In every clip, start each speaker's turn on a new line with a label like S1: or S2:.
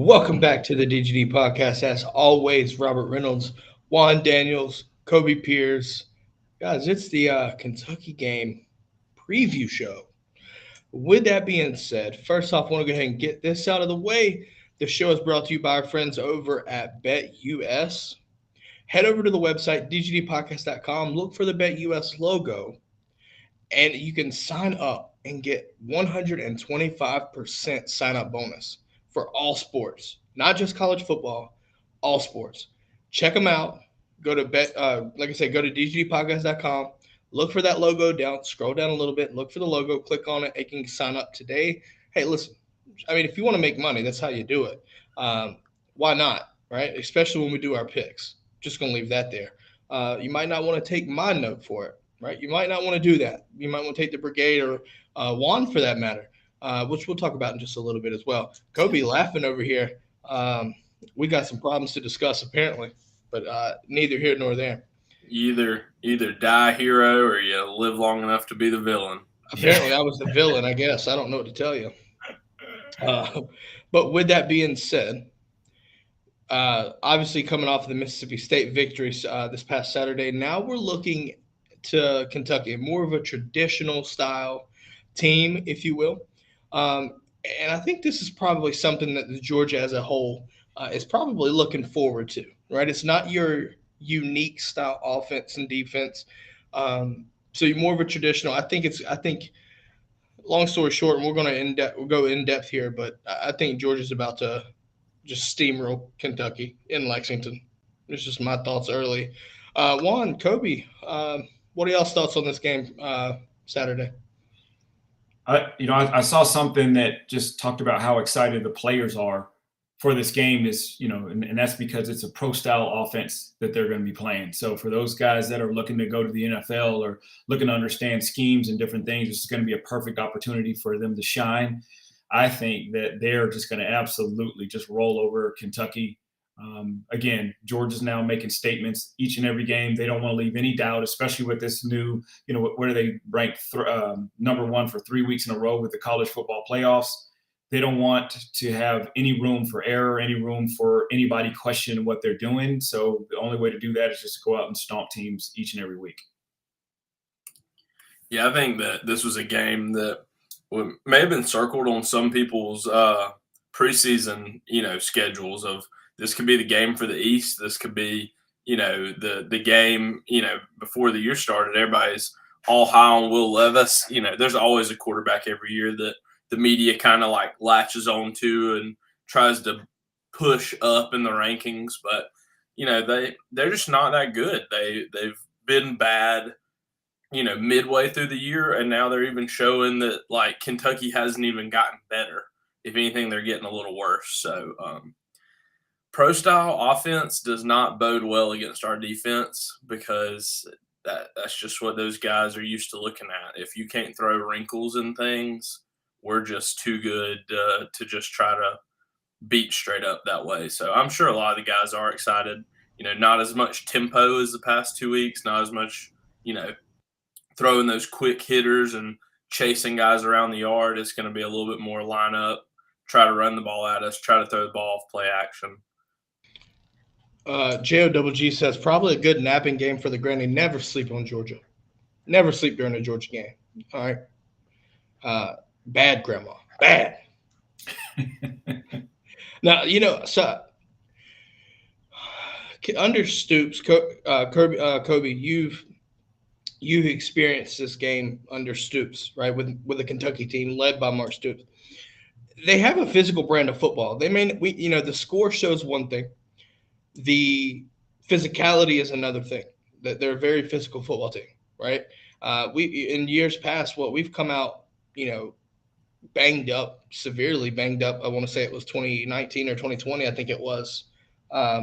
S1: Welcome back to the DGD podcast. As always, Robert Reynolds, Juan Daniels, Kobe Pierce. Guys, it's the Kentucky game preview show. With that being said, first off, I want to go ahead and get this out of the way. The show is brought to you by our friends over at BetUS. Head over to the website, dgdpodcast.com, look for the BetUS logo, and you can sign up and get 125% sign up bonus for all sports, not just college football, all sports. Check them out. Go to like I said, go to dgdpodcast.com. Look for that logo down. Scroll down a little bit. Look for the logo. Click on it. You can sign up today. Hey, listen. I mean, if you want to make money, that's how you do it. Why not? Right? Especially when we do our picks. Just gonna leave that there. You might not want to take my note for it. Right? You might not want to do that. You might want to take the brigade or Juan for that matter, which we'll talk about in just a little bit as well. Kobe laughing over here. We got some problems to discuss apparently, but neither here nor there.
S2: You either die a hero or you live long enough to be the villain.
S1: Apparently, I was the villain. I guess I don't know what to tell you. Uh, but with that being said, obviously coming off of the Mississippi State victories this past Saturday, now we're looking to Kentucky, more of a traditional style team, if you will. And I think this is probably something that the Georgia as a whole is probably looking forward to, right? It's not your unique style offense and defense. So you're more of a traditional. I think long story short, and we're going to we'll go in depth here, but I think Georgia's about to just steamroll Kentucky in Lexington. It's just my thoughts early. Juan, Kobe, what are y'all's thoughts on this game Saturday?
S3: I saw something that just talked about how excited the players are for this game is, and that's because it's a pro style offense that they're going to be playing. So for those guys that are looking to go to the NFL or looking to understand schemes and different things, it's going to be a perfect opportunity for them to shine. I think that they're just going to absolutely just roll over Kentucky. Again, Georgia's now making statements each and every game. They don't want to leave any doubt, especially with this new, where they ranked number one for 3 weeks in a row with the college football playoffs. They don't want to have any room for error, any room for anybody questioning what they're doing. So the only way to do that is just to go out and stomp teams each and every week.
S2: Yeah, I think that this was a game that may have been circled on some people's preseason, schedules of this could be the game for the East. This could be, the game, before the year started. Everybody's all high on Will Levis. There's always a quarterback every year that the media kind of like latches on to and tries to push up in the rankings. But, they're just not that good. They've been bad, midway through the year. And now they're even showing that like Kentucky hasn't even gotten better. If anything, they're getting a little worse. So, pro style offense does not bode well against our defense because that's just what those guys are used to looking at. If you can't throw wrinkles and things, we're just too good to just try to beat straight up that way. So I'm sure a lot of the guys are excited. Not as much tempo as the past 2 weeks, not as much, throwing those quick hitters and chasing guys around the yard. It's going to be a little bit more lineup, try to run the ball at us, try to throw the ball off play action.
S1: JOGG says probably a good napping game for the granny. Never sleep on Georgia. Never sleep during a Georgia game. All right. Bad grandma. Bad. Now, so under Stoops, Kobe, you've experienced this game under Stoops, right? With a Kentucky team led by Mark Stoops. They have a physical brand of football. The score shows one thing. The physicality is another thing. That they're a very physical football team, right? We in years past, we've come out, banged up, severely banged up. I want to say it was 2019 or 2020, I think it was.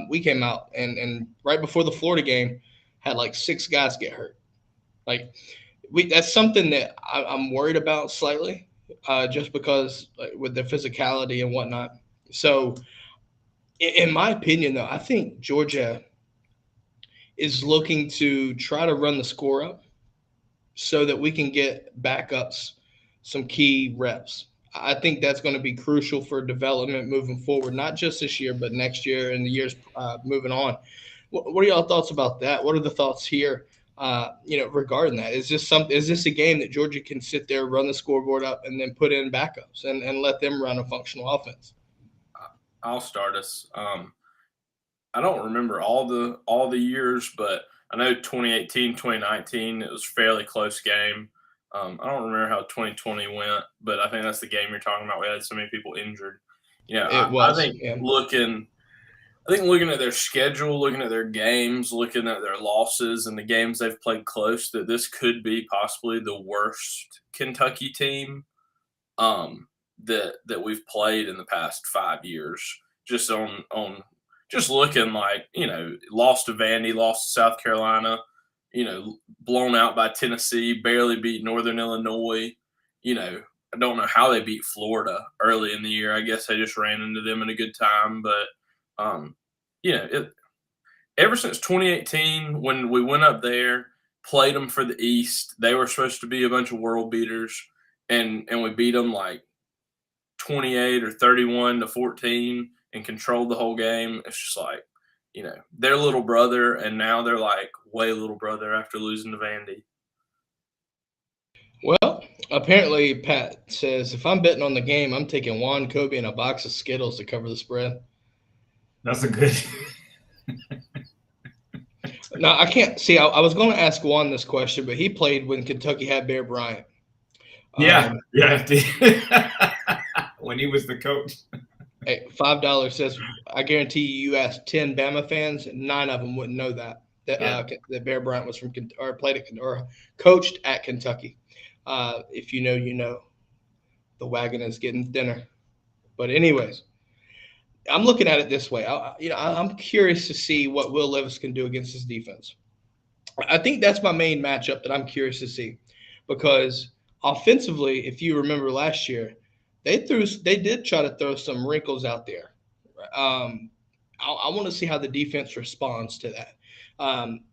S1: We came out and right before the Florida game, had like 6 guys get hurt. Like that's something that I'm worried about slightly, just because with the physicality and whatnot. So, in my opinion, though, I think Georgia is looking to try to run the score up so that we can get backups some key reps. I think that's going to be crucial for development moving forward, not just this year, but next year and the years moving on. What are y'all thoughts about that? What are the thoughts here? Regarding that, is this a game that Georgia can sit there, run the scoreboard up, and then put in backups and let them run a functional offense?
S2: I'll start us. I don't remember all the years, but I know 2018, 2019, it was a fairly close game. I don't remember how 2020 went, but I think that's the game you're talking about. We had so many people injured.
S1: It
S2: I
S1: was,
S2: think
S1: yeah.
S2: looking at their schedule, looking at their games, looking at their losses and the games they've played close, that this could be possibly the worst Kentucky team that we've played in the past 5 years. Just on just looking like, lost to Vandy, lost to South Carolina, blown out by Tennessee, barely beat Northern Illinois. I don't know how they beat Florida early in the year. I guess they just ran into them in a good time. But, ever since 2018, when we went up there, played them for the East, they were supposed to be a bunch of world beaters, and we beat them like 28 or 31-14 and controlled the whole game. It's just like, their little brother, and now they're like way little brother after losing to Vandy.
S1: Well, apparently Pat says if I'm betting on the game, I'm taking Juan, Kobe, and a box of Skittles to cover the spread.
S3: That's a good.
S1: Now, I can't see. I was going to ask Juan this question, but he played when Kentucky had Bear Bryant.
S3: Yeah. When he was the coach.
S1: Hey, $5 says, I guarantee you asked 10 Bama fans, 9 of them wouldn't know that Bear Bryant was from or played at, or coached at Kentucky. If you know, you know. The wagon is getting thinner. But anyways, I'm looking at it this way. I'm curious to see what Will Levis can do against his defense. I think that's my main matchup that I'm curious to see, because offensively, if you remember last year, they did try to throw some wrinkles out there. I want to see how the defense responds to that. I'm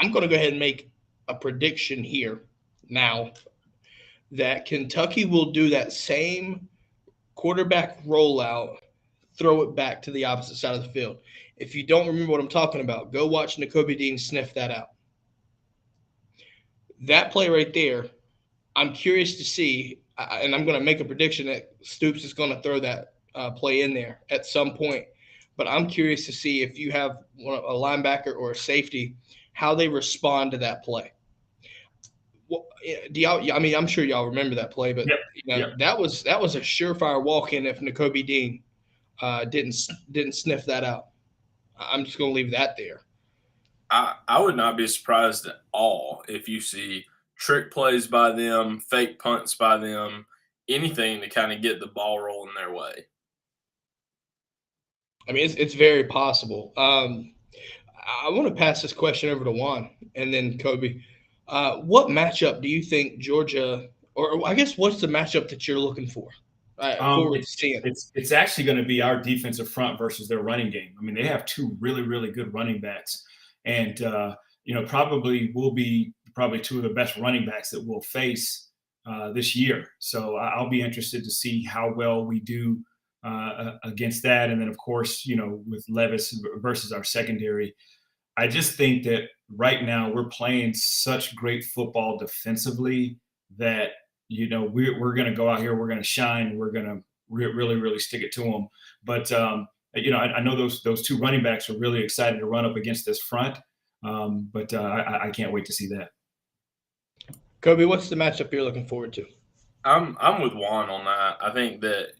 S1: going to go ahead and make a prediction here now that Kentucky will do that same quarterback rollout, throw it back to the opposite side of the field. If you don't remember what I'm talking about, go watch Nakobe Dean sniff that out. That play right there, I'm curious to see, and I'm going to make a prediction that Stoops is going to throw that play in there at some point. But I'm curious to see if you have a linebacker or a safety, how they respond to that play. Do y'all? I mean, I'm sure y'all remember that play, but that was a surefire walk-in if Nakobe Dean didn't sniff that out. I'm just going to leave that there.
S2: I would not be surprised at all if you see trick plays by them, fake punts by them, anything to kind of get the ball rolling their way.
S1: I mean, it's very possible. I want to pass this question over to Juan and then Kobe. What matchup do you think Georgia, or I guess what's the matchup that you're looking for? Forward to seeing.
S3: It's actually going to be our defensive front versus their running game. I mean, they have 2 really, really good running backs, and probably will be two of the best running backs that we'll face this year. So I'll be interested to see how well we do against that, and then of course, with Levis versus our secondary. I just think that right now we're playing such great football defensively that we're going to go out here, we're going to shine, and we're going to really, really stick it to them. But I know those 2 running backs are really excited to run up against this front. But I can't wait to see that.
S1: Kobe, what's the matchup you're looking forward to?
S2: I'm with Juan on that. I think that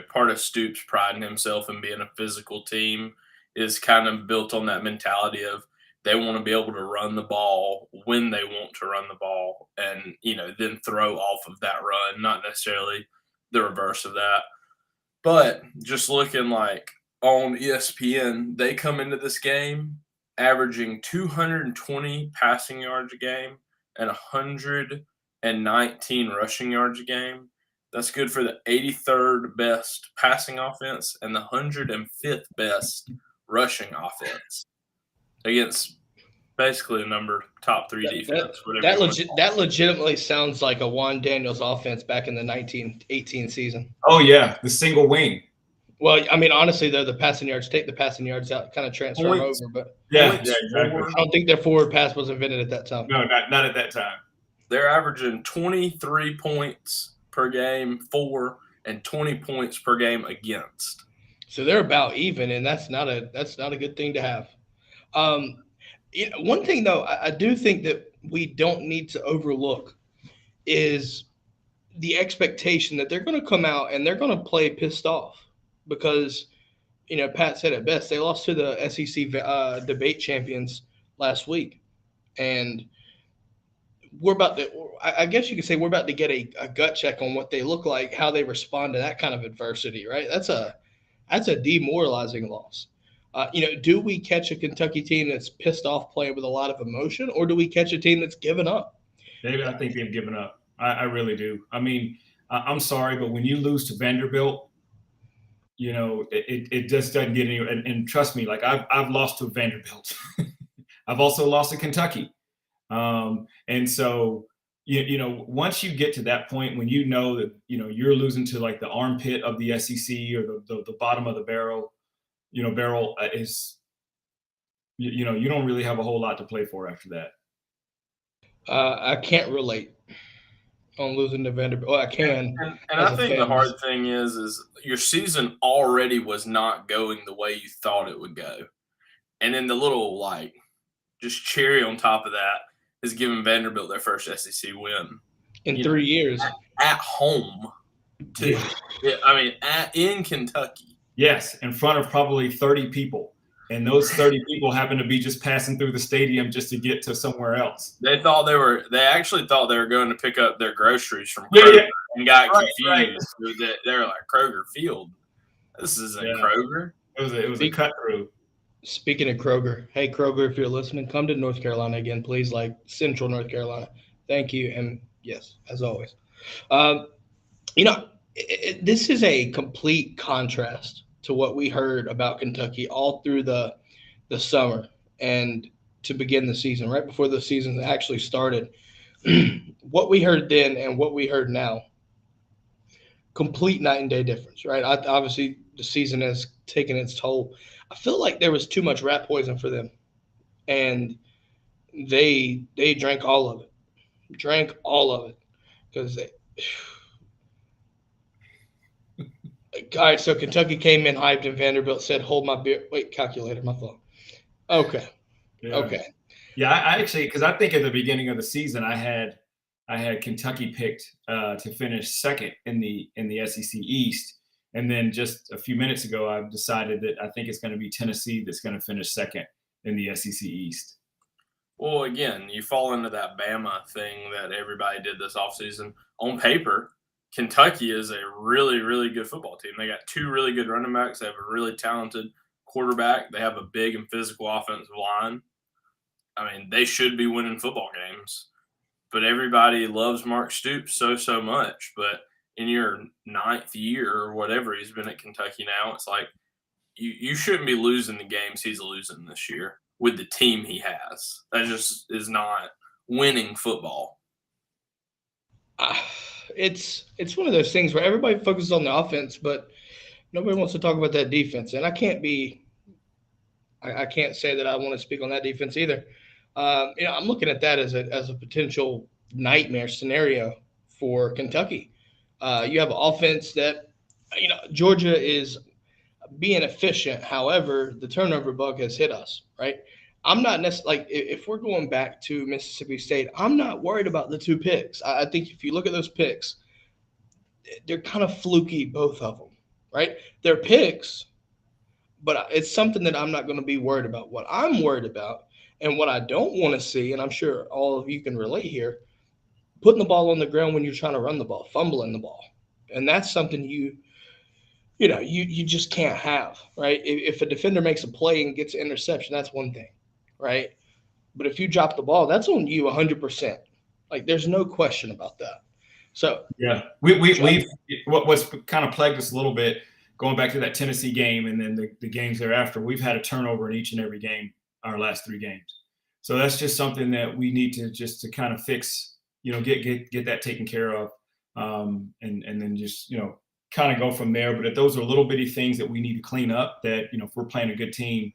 S2: part of Stoops priding himself in being a physical team is kind of built on that mentality of they want to be able to run the ball when they want to run the ball and, then throw off of that run, not necessarily the reverse of that. But just looking like on ESPN, they come into this game averaging 220 passing yards a game and 119 rushing yards a game. That's good for the 83rd best passing offense and the 105th best rushing offense against Basically a top 3 defense.
S1: That legitimately sounds like a Juan Daniels offense back in the 1918 season.
S3: Oh, yeah, the single wing.
S1: Well, I mean, honestly, though, the passing yards, take the passing yards out, kind of transfer them over. But
S3: yeah, exactly.
S1: I don't think their forward pass was invented at that time.
S3: No, not at that time.
S2: They're averaging 23 points per game for and 20 points per game against.
S1: So they're about even, and that's not a good thing to have. One thing though, I do think that we don't need to overlook is the expectation that they're going to come out and they're going to play pissed off because, Pat said it best. They lost to the SEC debate champions last week, and I guess you could say we're about to get a gut check on what they look like, how they respond to that kind of adversity, right? That's a demoralizing loss. Do we catch a Kentucky team that's pissed off playing with a lot of emotion, or do we catch a team that's given up?
S3: David, I think they've given up. I really do. I mean, I'm sorry, but when you lose to Vanderbilt, it just doesn't get any. And trust me, like I've lost to Vanderbilt. I've also lost to Kentucky. And so, once you get to that point when that, you're losing to like the armpit of the SEC or the bottom of the barrel, is, you don't really have a whole lot to play for after that.
S1: I can't relate on losing to Vanderbilt. Well, I can.
S2: And I think the hard thing is your season already was not going the way you thought it would go. And then the little, just cherry on top of that is giving Vanderbilt their first SEC win.
S1: In 3 years.
S2: At home, too. Yeah. I mean, in Kentucky.
S3: Yes, in front of probably 30 people. And those 30 people happen to be just passing through the stadium just to get to somewhere else.
S2: They actually thought they were going to pick up their groceries from Kroger and got confused. Right. They were like, Kroger Field. This isn't Kroger.
S3: It was a cut through.
S1: Speaking of Kroger, hey, Kroger, if you're listening, come to North Carolina again, please, like Central North Carolina. Thank you. And yes, as always. This is a complete contrast to what we heard about Kentucky all through the summer and to begin the season, right before the season actually started. What we heard then and what we heard now, complete night and day difference, right? Obviously, the season has taken its toll. I feel like there was too much rat poison for them, and they drank all of it. Because all right, so Kentucky came in hyped and Vanderbilt said, hold my beer. Wait, calculator, my phone. Okay.
S3: Yeah.
S1: Okay.
S3: Yeah, I actually, because I think at the beginning of the season, I had Kentucky picked to finish second in the SEC East. And then just a few minutes ago, I've decided that I think it's going to be Tennessee that's going to finish second in the SEC East.
S2: Well, again, you fall into that Bama thing that everybody did this offseason. On paper, Kentucky is a really, really good football team. They got 2 really good running backs. They have a really talented quarterback. They have a big and physical offensive line. I mean, they should be winning football games. But everybody loves Mark Stoops so much. But in your 9th year or whatever he's been at Kentucky now, it's like you shouldn't be losing the games he's losing this year with the team he has. That just is not winning football.
S1: It's one of those things where everybody focuses on the offense, but nobody wants to talk about that defense. And I can't say that I want to speak on that defense either. I'm looking at that as a potential nightmare scenario for Kentucky. You have an offense that, Georgia is being efficient. However, the turnover bug has hit us, right? I'm not necessarily if we're going back to Mississippi State, I'm not worried about the 2 picks. I think if you look at those picks, they're kind of fluky, both of them, right? They're picks, but it's something that I'm not going to be worried about. What I'm worried about and what I don't want to see, and I'm sure all of you can relate here, putting the ball on the ground when you're trying to run the ball, fumbling the ball. And that's something you just can't have, right? If a defender makes a play and gets an interception, that's one thing, right? But if you drop the ball, that's on you 100%. Like, there's no question about that. So
S3: yeah, what's kind of plagued us a little bit, going back to that Tennessee game and then the games thereafter, we've had a turnover in each and every game, our last 3 games. So that's just something that we need to kind of fix, get that taken care of. And then just, kind of go from there. But if those are little bitty things that we need to clean up, that, if we're playing a good team,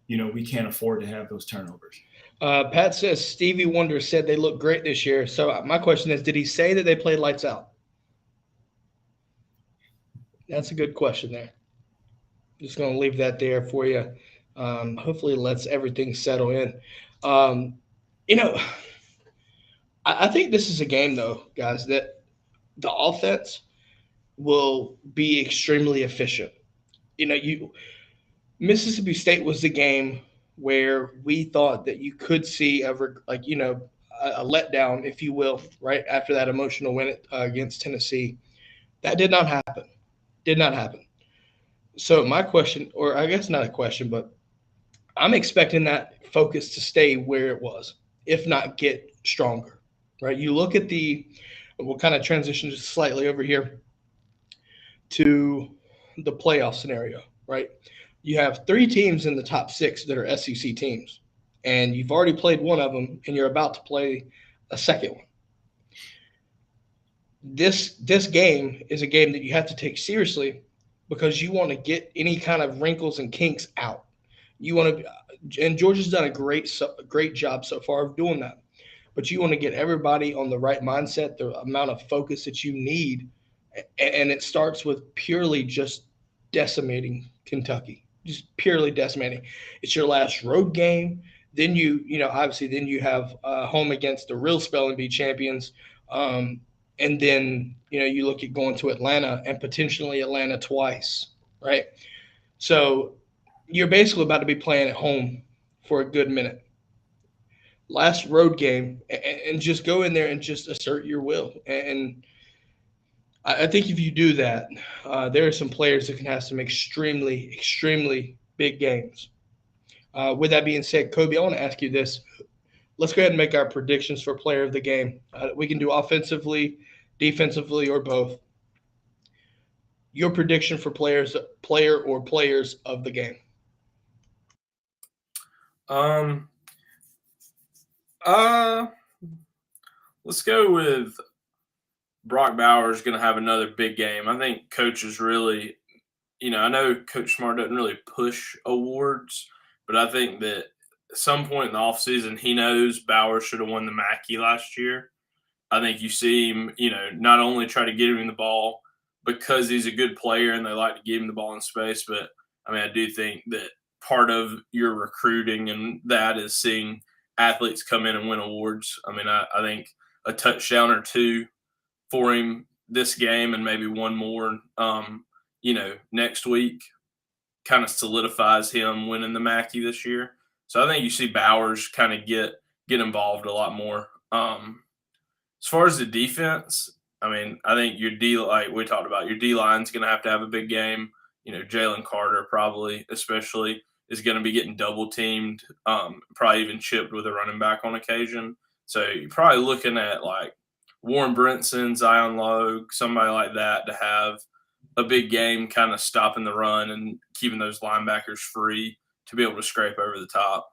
S3: we can't afford to have those turnovers.
S1: Pat says Stevie Wonder said they look great this year. So my question is, did he say that they played lights out? That's a good question there. Just going to leave that there for you. Hopefully it lets everything settle in. I think this is a game, though, guys, that the offense will be extremely efficient. Mississippi State was the game where we thought that you could see a letdown, if you will, right after that emotional win against Tennessee. That did not happen. Did not happen. So my question, or I guess not a question, but I'm expecting that focus to stay where it was, if not get stronger, right? You look at we'll kind of transition just slightly over here to the playoff scenario, right? You have 3 teams in the top 6 that are SEC teams, and you've already played one of them, and you're about to play a second one. This game is a game that you have to take seriously because you want to get any kind of wrinkles and kinks out. You want to, and Georgia's done a great job so far of doing that. But you want to get everybody on the right mindset, the amount of focus that you need, and it starts with purely just decimating Kentucky, just purely decimating. It's your last road game. Then obviously, then you have home against the real spelling bee champions. And then, you look at going to Atlanta and potentially Atlanta twice, right? So you're basically about to be playing at home for a good minute. Last road game, and just go in there and just assert your will. And I think if you do that, there are some players that can have some extremely, extremely big games. With that being said, Kobe, I want to ask you this. Let's go ahead and make our predictions for player of the game. We can do offensively, defensively, or both. Your prediction for player or players of the game.
S2: Let's go with Brock Bowers going to have another big game. I think Coach is really, I know Coach Smart doesn't really push awards, but I think that at some point in the offseason, he knows Bowers should have won the Mackey last year. I think you see him, not only try to get him the ball because he's a good player and they like to give him the ball in space, but, I do think that part of your recruiting and that is seeing athletes come in and win awards. I think a touchdown or 2 for him this game and maybe one more, next week kind of solidifies him winning the Mackey this year. So I think you see Bowers kind of get involved a lot more. As far as the defense, I think your D, like we talked about, your D line's going to have a big game. Jalen Carter probably, especially, is going to be getting double teamed, probably even chipped with a running back on occasion. So you're probably looking at like Warren Brinson, Zion Logue, somebody like that to have a big game, kind of stopping the run and keeping those linebackers free to be able to scrape over the top.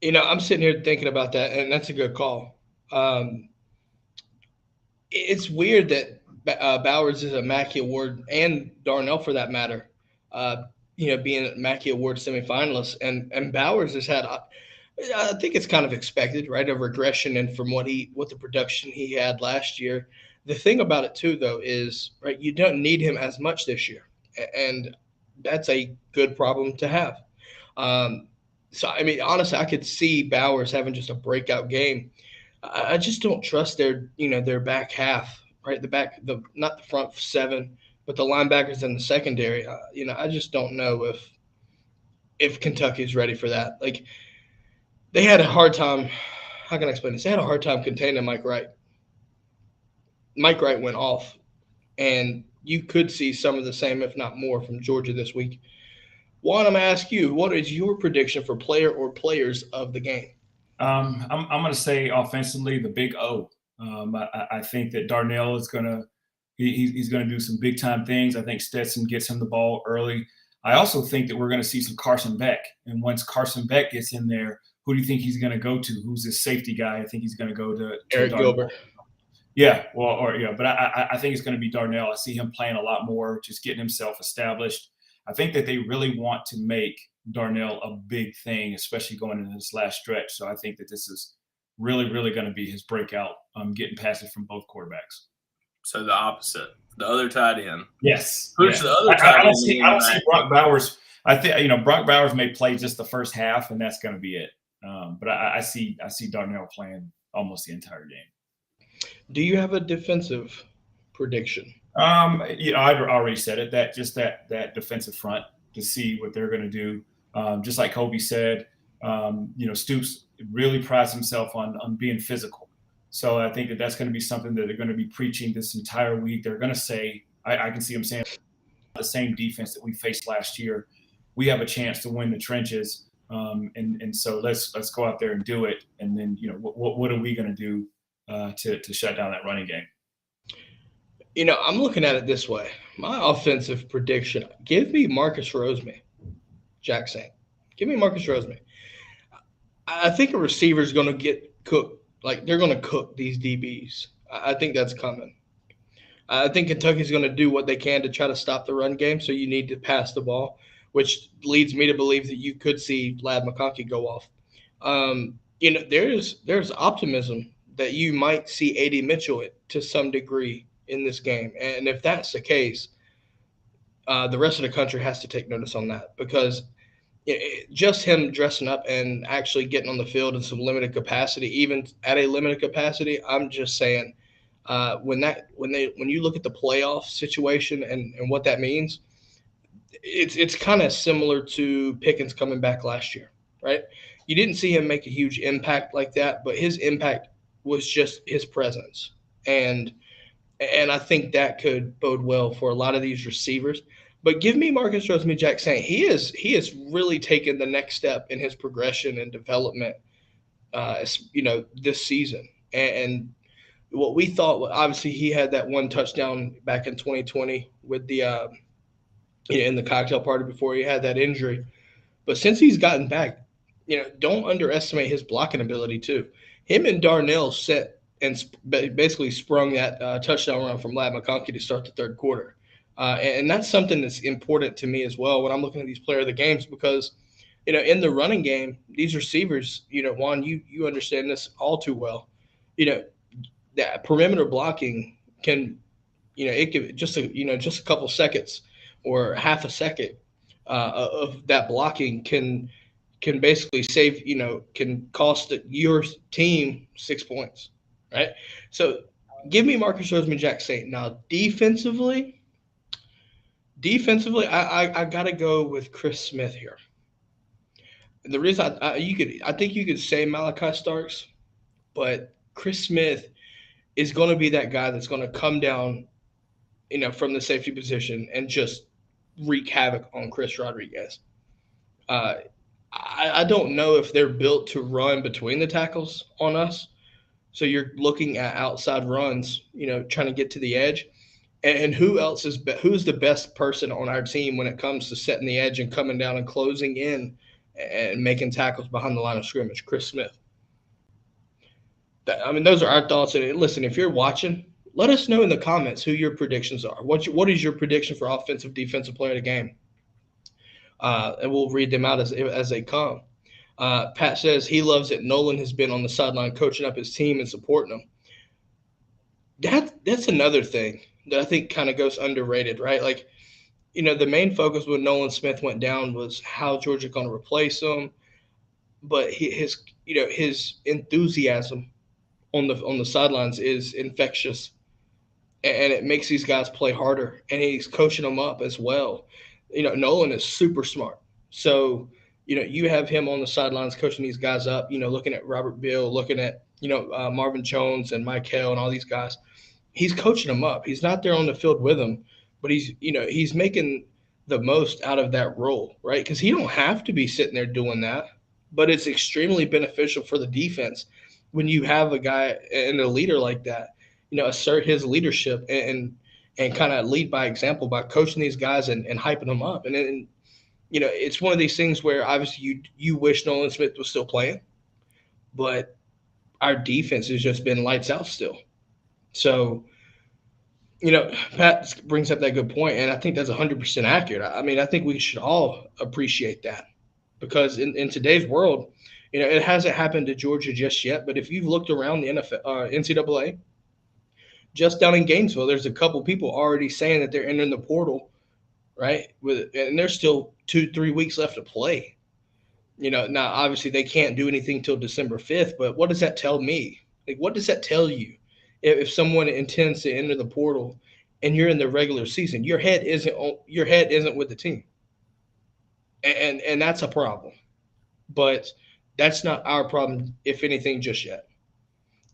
S1: I'm sitting here thinking about that, and that's a good call. It's weird that Bowers is a Mackey Award, and Darnell for that matter, being a Mackey Award semifinalist, and Bowers has had, I think it's kind of expected, right, a regression and from what the production he had last year. The thing about it too, though, is right, you don't need him as much this year, and that's a good problem to have. So honestly, I could see Bowers having just a breakout game. I just don't trust their back half, right? Not the front 7, but the linebackers in the secondary. I just don't know if Kentucky's ready for that. Like, they had a hard time. How can I explain this? They had a hard time containing Mike Wright. Mike Wright went off, and you could see some of the same, if not more, from Georgia this week. Juan, I'm going to ask you, what is your prediction for player or players of the game?
S3: I'm going to say offensively, the big O. I think that Darnell is going to he's going to do some big time things. I think Stetson gets him the ball early. I also think that we're going to see some Carson Beck, and once Carson Beck gets in there, Who do you think he's going to go to? Who's his safety guy? I think he's going to go to
S1: Eric
S3: Darnell.
S1: Gilbert.
S3: Yeah, but I think it's going to be Darnell. I see him playing a lot more, just getting himself established. I think that they really want to make Darnell a big thing, especially going into this last stretch. So I think that this is really, really going to be his breakout, getting passes from both quarterbacks.
S2: So the opposite, the other tight end.
S3: Yes.
S2: Who's the other tight end?
S3: I don't see Brock Bowers. I think Brock Bowers may play just the first half, and that's going to be it. But I see Darnell playing almost the entire game.
S1: Do you have a defensive prediction?
S3: I already said it. That defensive front, to see what they're going to do. Just like Kobe said, Stoops really prides himself on being physical. So I think that's going to be something that they're going to be preaching this entire week. They're going to say, I can see them saying, the same defense that we faced last year, we have a chance to win the trenches. And so let's go out there and do it. And then, what are we going to do to shut down that running game?
S1: I'm looking at it this way. My offensive prediction, give me Marcus Rosemary, Jack Saint. Give me Marcus Rosemary. I think a receiver is going to get cooked. Like, they're going to cook these DBs. I think that's coming. I think Kentucky's going to do what they can to try to stop the run game, so you need to pass the ball, which leads me to believe that you could see Ladd McConkey go off. There's optimism that you might see A.D. Mitchell to some degree in this game. And if that's the case, the rest of the country has to take notice on that, because just him dressing up and actually getting on the field in some limited capacity, even at a limited capacity, I'm just saying when you look at the playoff situation and what that means, it's kind of similar to Pickens coming back last year, right? You didn't see him make a huge impact like that, but his impact was just his presence. And I think that could bode well for a lot of these receivers. But give me Marcus Rosemary Jack Saint. He has really taken the next step in his progression and development, this season. And what we thought, obviously, he had that one touchdown back in 2020 with the in the cocktail party before he had that injury. But since he's gotten back, don't underestimate his blocking ability too. Him and Darnell set and basically sprung that touchdown run from Ladd McConkey to start the third quarter. And that's something that's important to me as well when I'm looking at these player of the games, because, in the running game, these receivers, Juan, you understand this all too well. That perimeter blocking can, it could just a couple seconds or half a second of that blocking can basically save, can cost your team 6 points, right? So give me Marcus Rosemary Jack Saint. Now, defensively, I got to go with Chris Smith here. The reason I think you could say Malachi Starks, but Chris Smith is going to be that guy that's going to come down, from the safety position and just wreak havoc on Chris Rodriguez. I don't know if they're built to run between the tackles on us. So you're looking at outside runs, trying to get to the edge. And who's the best person on our team when it comes to setting the edge and coming down and closing in and making tackles behind the line of scrimmage? Chris Smith. Those are our thoughts. And listen, if you're watching, let us know in the comments who your predictions are. What is your prediction for offensive, defensive player of the game? And we'll read them out as they come. Pat says he loves that Nolan has been on the sideline coaching up his team and supporting them. That's another thing that I think kind of goes underrated, right? Like, the main focus when Nolan Smith went down was how Georgia going to replace him, but his enthusiasm on the sidelines is infectious, and it makes these guys play harder, and he's coaching them up as well. Nolan is super smart, so you have him on the sidelines coaching these guys up. Looking at Robert Bill, looking at Marvin Jones and Mike Hale and all these guys. He's coaching them up. He's not there on the field with them, but he's making the most out of that role, right? Because he don't have to be sitting there doing that, but it's extremely beneficial for the defense when you have a guy and a leader like that, assert his leadership and kind of lead by example by coaching these guys and hyping them up. And then, it's one of these things where obviously you wish Nolan Smith was still playing, but our defense has just been lights out still. So, Pat brings up that good point, and I think that's 100% accurate. I mean, I think we should all appreciate that because in today's world, it hasn't happened to Georgia just yet. But if you've looked around the NFL, NCAA, just down in Gainesville, there's a couple people already saying that they're entering the portal, right? And there's still 2-3 weeks left to play. Now obviously they can't do anything till December 5th, but what does that tell me? Like, what does that tell you? If someone intends to enter the portal and you're in the regular season, your head isn't with the team, and that's a problem. But that's not our problem, if anything, just yet.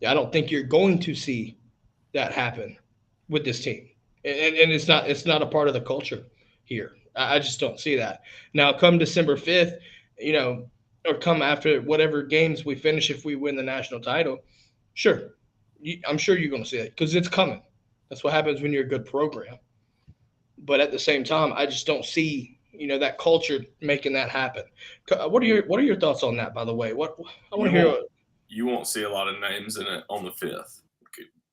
S1: I don't think you're going to see that happen with this team, and it's not a part of the culture here. I just don't see that. Now, come December 5th, or come after whatever games we finish if we win the national title, sure, I'm sure you're going to see it because it's coming. That's what happens when you're a good program. But at the same time, I just don't see that culture making that happen. What are your thoughts on that? By the way, what I want to hear.
S2: You won't see a lot of names in it on the 5th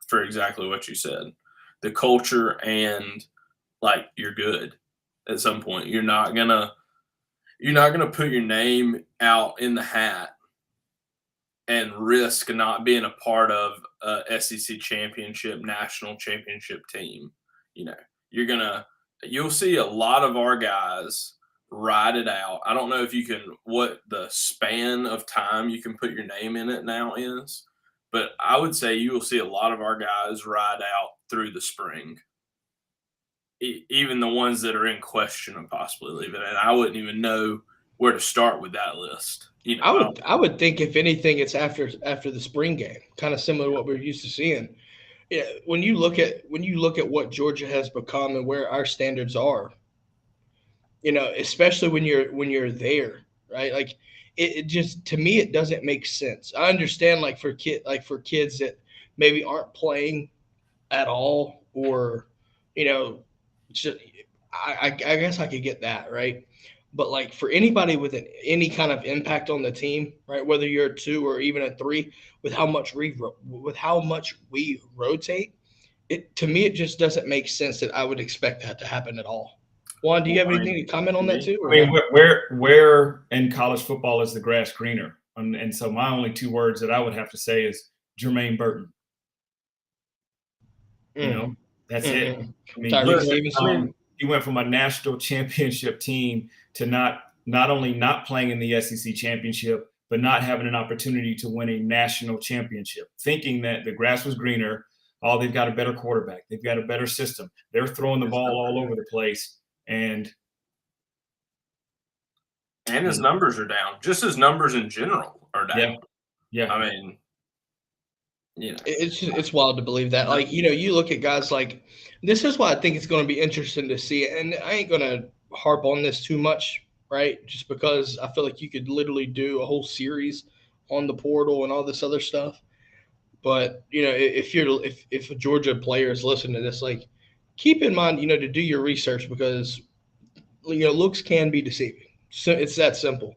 S2: for exactly what you said. The culture and you're good at some point. You're not gonna put your name out in the hat and risk not being a part of a SEC championship, national championship team. You'll see a lot of our guys ride it out. I don't know if you can, what the span of time you can put your name in it now is, but I would say you will see a lot of our guys ride out through the spring. Even the ones that are in question of possibly leaving, and I wouldn't even know where to start with that list.
S1: I would think if anything, it's after the spring game, kind of similar to what we're used to seeing. Yeah, when you look at what Georgia has become and where our standards are, especially when you're there, right? Like it just, to me, it doesn't make sense. I understand for kids that maybe aren't playing at all, or just I guess I could get that, right? But for anybody with any kind of impact on the team, right? Whether you're a 2 or even a 3, with how much we rotate, to me it just doesn't make sense that I would expect that to happen at all. Juan, do you have anything to comment on that too?
S3: I mean, where in college football is the grass greener? And so my only 2 words that I would have to say is Jermaine Burton. That's it. I mean, he went from a national championship team to not only not playing in the SEC championship, but not having an opportunity to win a national championship, thinking that the grass was greener. Oh, they've got a better quarterback. They've got a better system. They're throwing the ball all over the place. And
S2: his numbers are down. Just his numbers in general are down.
S3: Yeah.
S2: I mean,
S1: it's wild to believe that. You look at guys like this is why I think it's going to be interesting to see. And I ain't going to harp on this too much, right? Just because I feel like you could literally do a whole series on the portal and all this other stuff. But if a Georgia player is listening to this, keep in mind, to do your research, because looks can be deceiving. So it's that simple.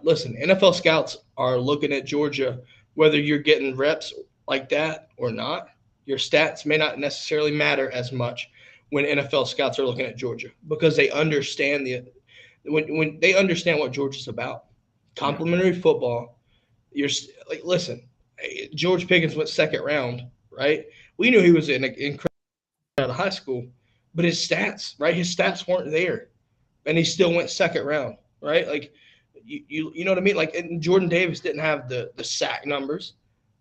S1: Listen, NFL scouts are looking at Georgia, whether you're getting reps like that or not. Your stats may not necessarily matter as much when NFL scouts are looking at Georgia, because they understand when they understand what Georgia's about. Complementary football. Listen, George Pickens went 2nd round, right? We knew he was an incredible out of high school, but his stats, right? His stats weren't there, and he still went 2nd round, right? You know what I mean? And Jordan Davis didn't have the sack numbers,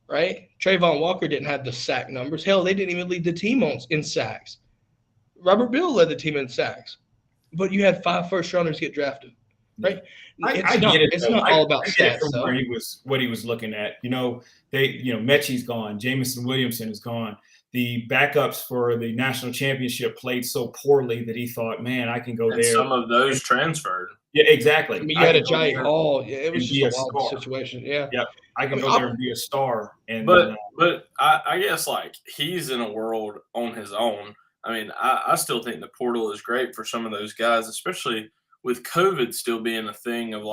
S1: right? Trayvon Walker didn't have the sack numbers. Hell, they didn't even lead the team in sacks. Robert Bill led the team in sacks, but you had 5 first-rounders get drafted, right? It's not all about stats.
S3: What he was looking at. Mechie's gone. Jamison Williamson is gone. The backups for the national championship played so poorly that he thought, man, I can go there.
S2: Some of those transferred.
S3: Yeah, exactly.
S1: I mean, you had a Jai Hall. Yeah, it was just a wild situation. Yeah.
S3: I can go there and be a star.
S2: But I guess he's in a world on his own. I mean, I still think the portal is great for some of those guys, especially with COVID still being a thing of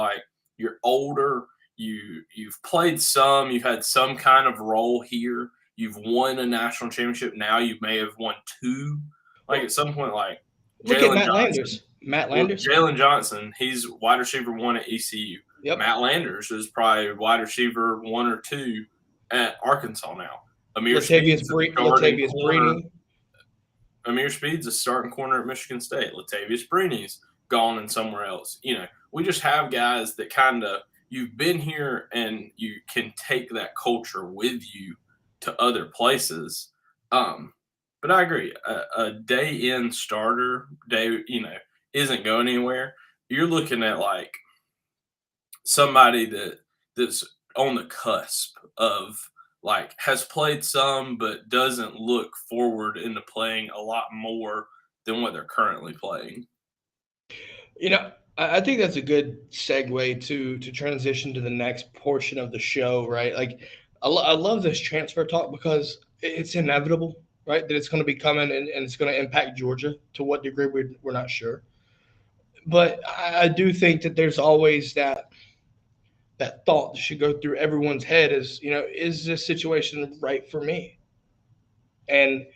S2: you're older, you've played some, you've had some kind of role here. You've won a national championship. Now you may have won 2. Like at some point, like
S1: Look at
S2: Jalen
S1: Matt
S2: Johnson.
S1: Landers. Matt Landers.
S2: Jalen Johnson, he's wide receiver 1 at ECU.
S1: Yep.
S2: Matt Landers is probably wide receiver 1 or 2 at Arkansas now. Amir Speed's a starting corner at Michigan State. Latavius Breeny's gone and somewhere else. We just have guys that kind of you've been here and you can take that culture with you to other places. But I agree. A day-in starter isn't going anywhere. You're looking at like somebody that's on the cusp of like has played some but doesn't look forward into playing a lot more than what they're currently playing.
S1: I think that's a good segue to transition to the next portion of the show, right? Like I love this transfer talk because it's inevitable, right? That it's going to be coming and it's going to impact Georgia. To what degree, we're not sure. But I do think that there's always that thought that should go through everyone's head is this situation right for me? And,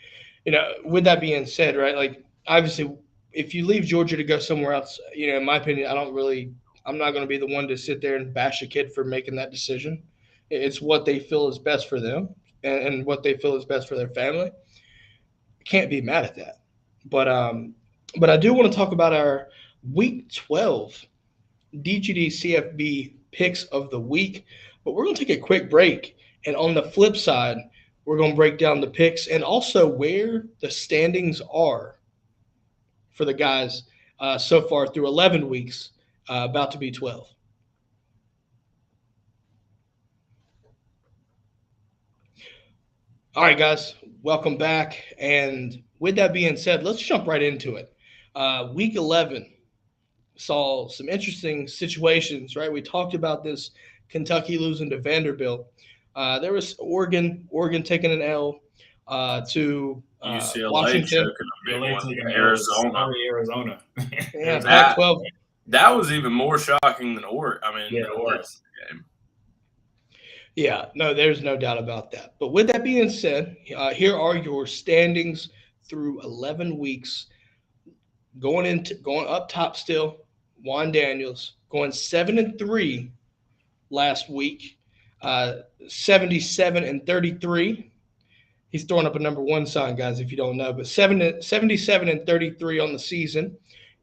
S1: with that being said, right, like obviously if you leave Georgia to go somewhere else, in my opinion, I'm not going to be the one to sit there and bash a kid for making that decision. It's what they feel is best for them and what they feel is best for their family. Can't be mad at that. But I do want to talk about our Week 12 DGD CFB picks of the week. But we're going to take a quick break. And on the flip side, we're going to break down the picks and also where the standings are for the guys so far through 11 weeks, about to be 12. All right, guys, welcome back. And with that being said, let's jump right into it. Week 11 saw some interesting situations, right? We talked about this Kentucky losing to Vanderbilt. There was Oregon taking an L to
S2: UCLA
S1: Washington.
S3: Arizona.
S1: Yeah, Pac-12.
S2: That was even more shocking than Oregon.
S3: Yeah,
S2: the Oregon game.
S1: Yeah, no, there's no doubt about that. But with that being said, here are your standings through 11 weeks. Going up top still, Juan Daniels going 7-3 last week, 77-33. He's throwing up a number 1 sign, guys, if you don't know. But 77-33 on the season,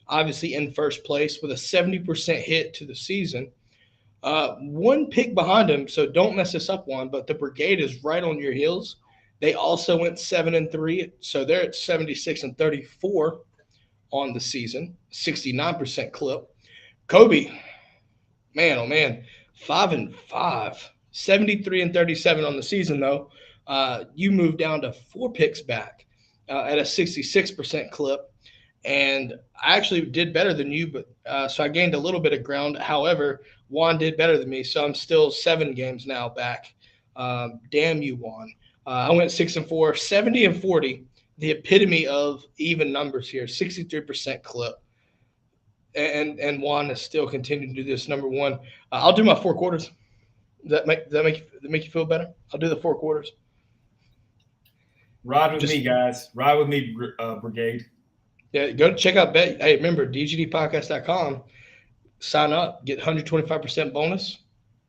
S1: obviously in first place with a 70% hit to the season. 1 pick behind him, so don't mess this up, Juan, but the Brigade is right on your heels. They also went 7-3, so they're at 76-34 on the season, 69% clip. Kobe, man, oh man, 5-5, 73-37 on the season though. You moved down to 4 picks back at a 66% clip, and I actually did better than you, but so I gained a little bit of ground. However, Juan did better than me, so I'm still 7 games now back. Damn you, Juan. I went 6-4, 70-40. The epitome of even numbers here, 63% clip. And Juan is still continuing to do this. Number 1, I'll do my 4 quarters. Does that make you feel better? I'll do the 4 quarters.
S3: Ride with me, guys. Ride with me, Brigade.
S1: Yeah, go check out Bet. Hey, remember, DGDpodcast.com. Sign up, get 125% bonus,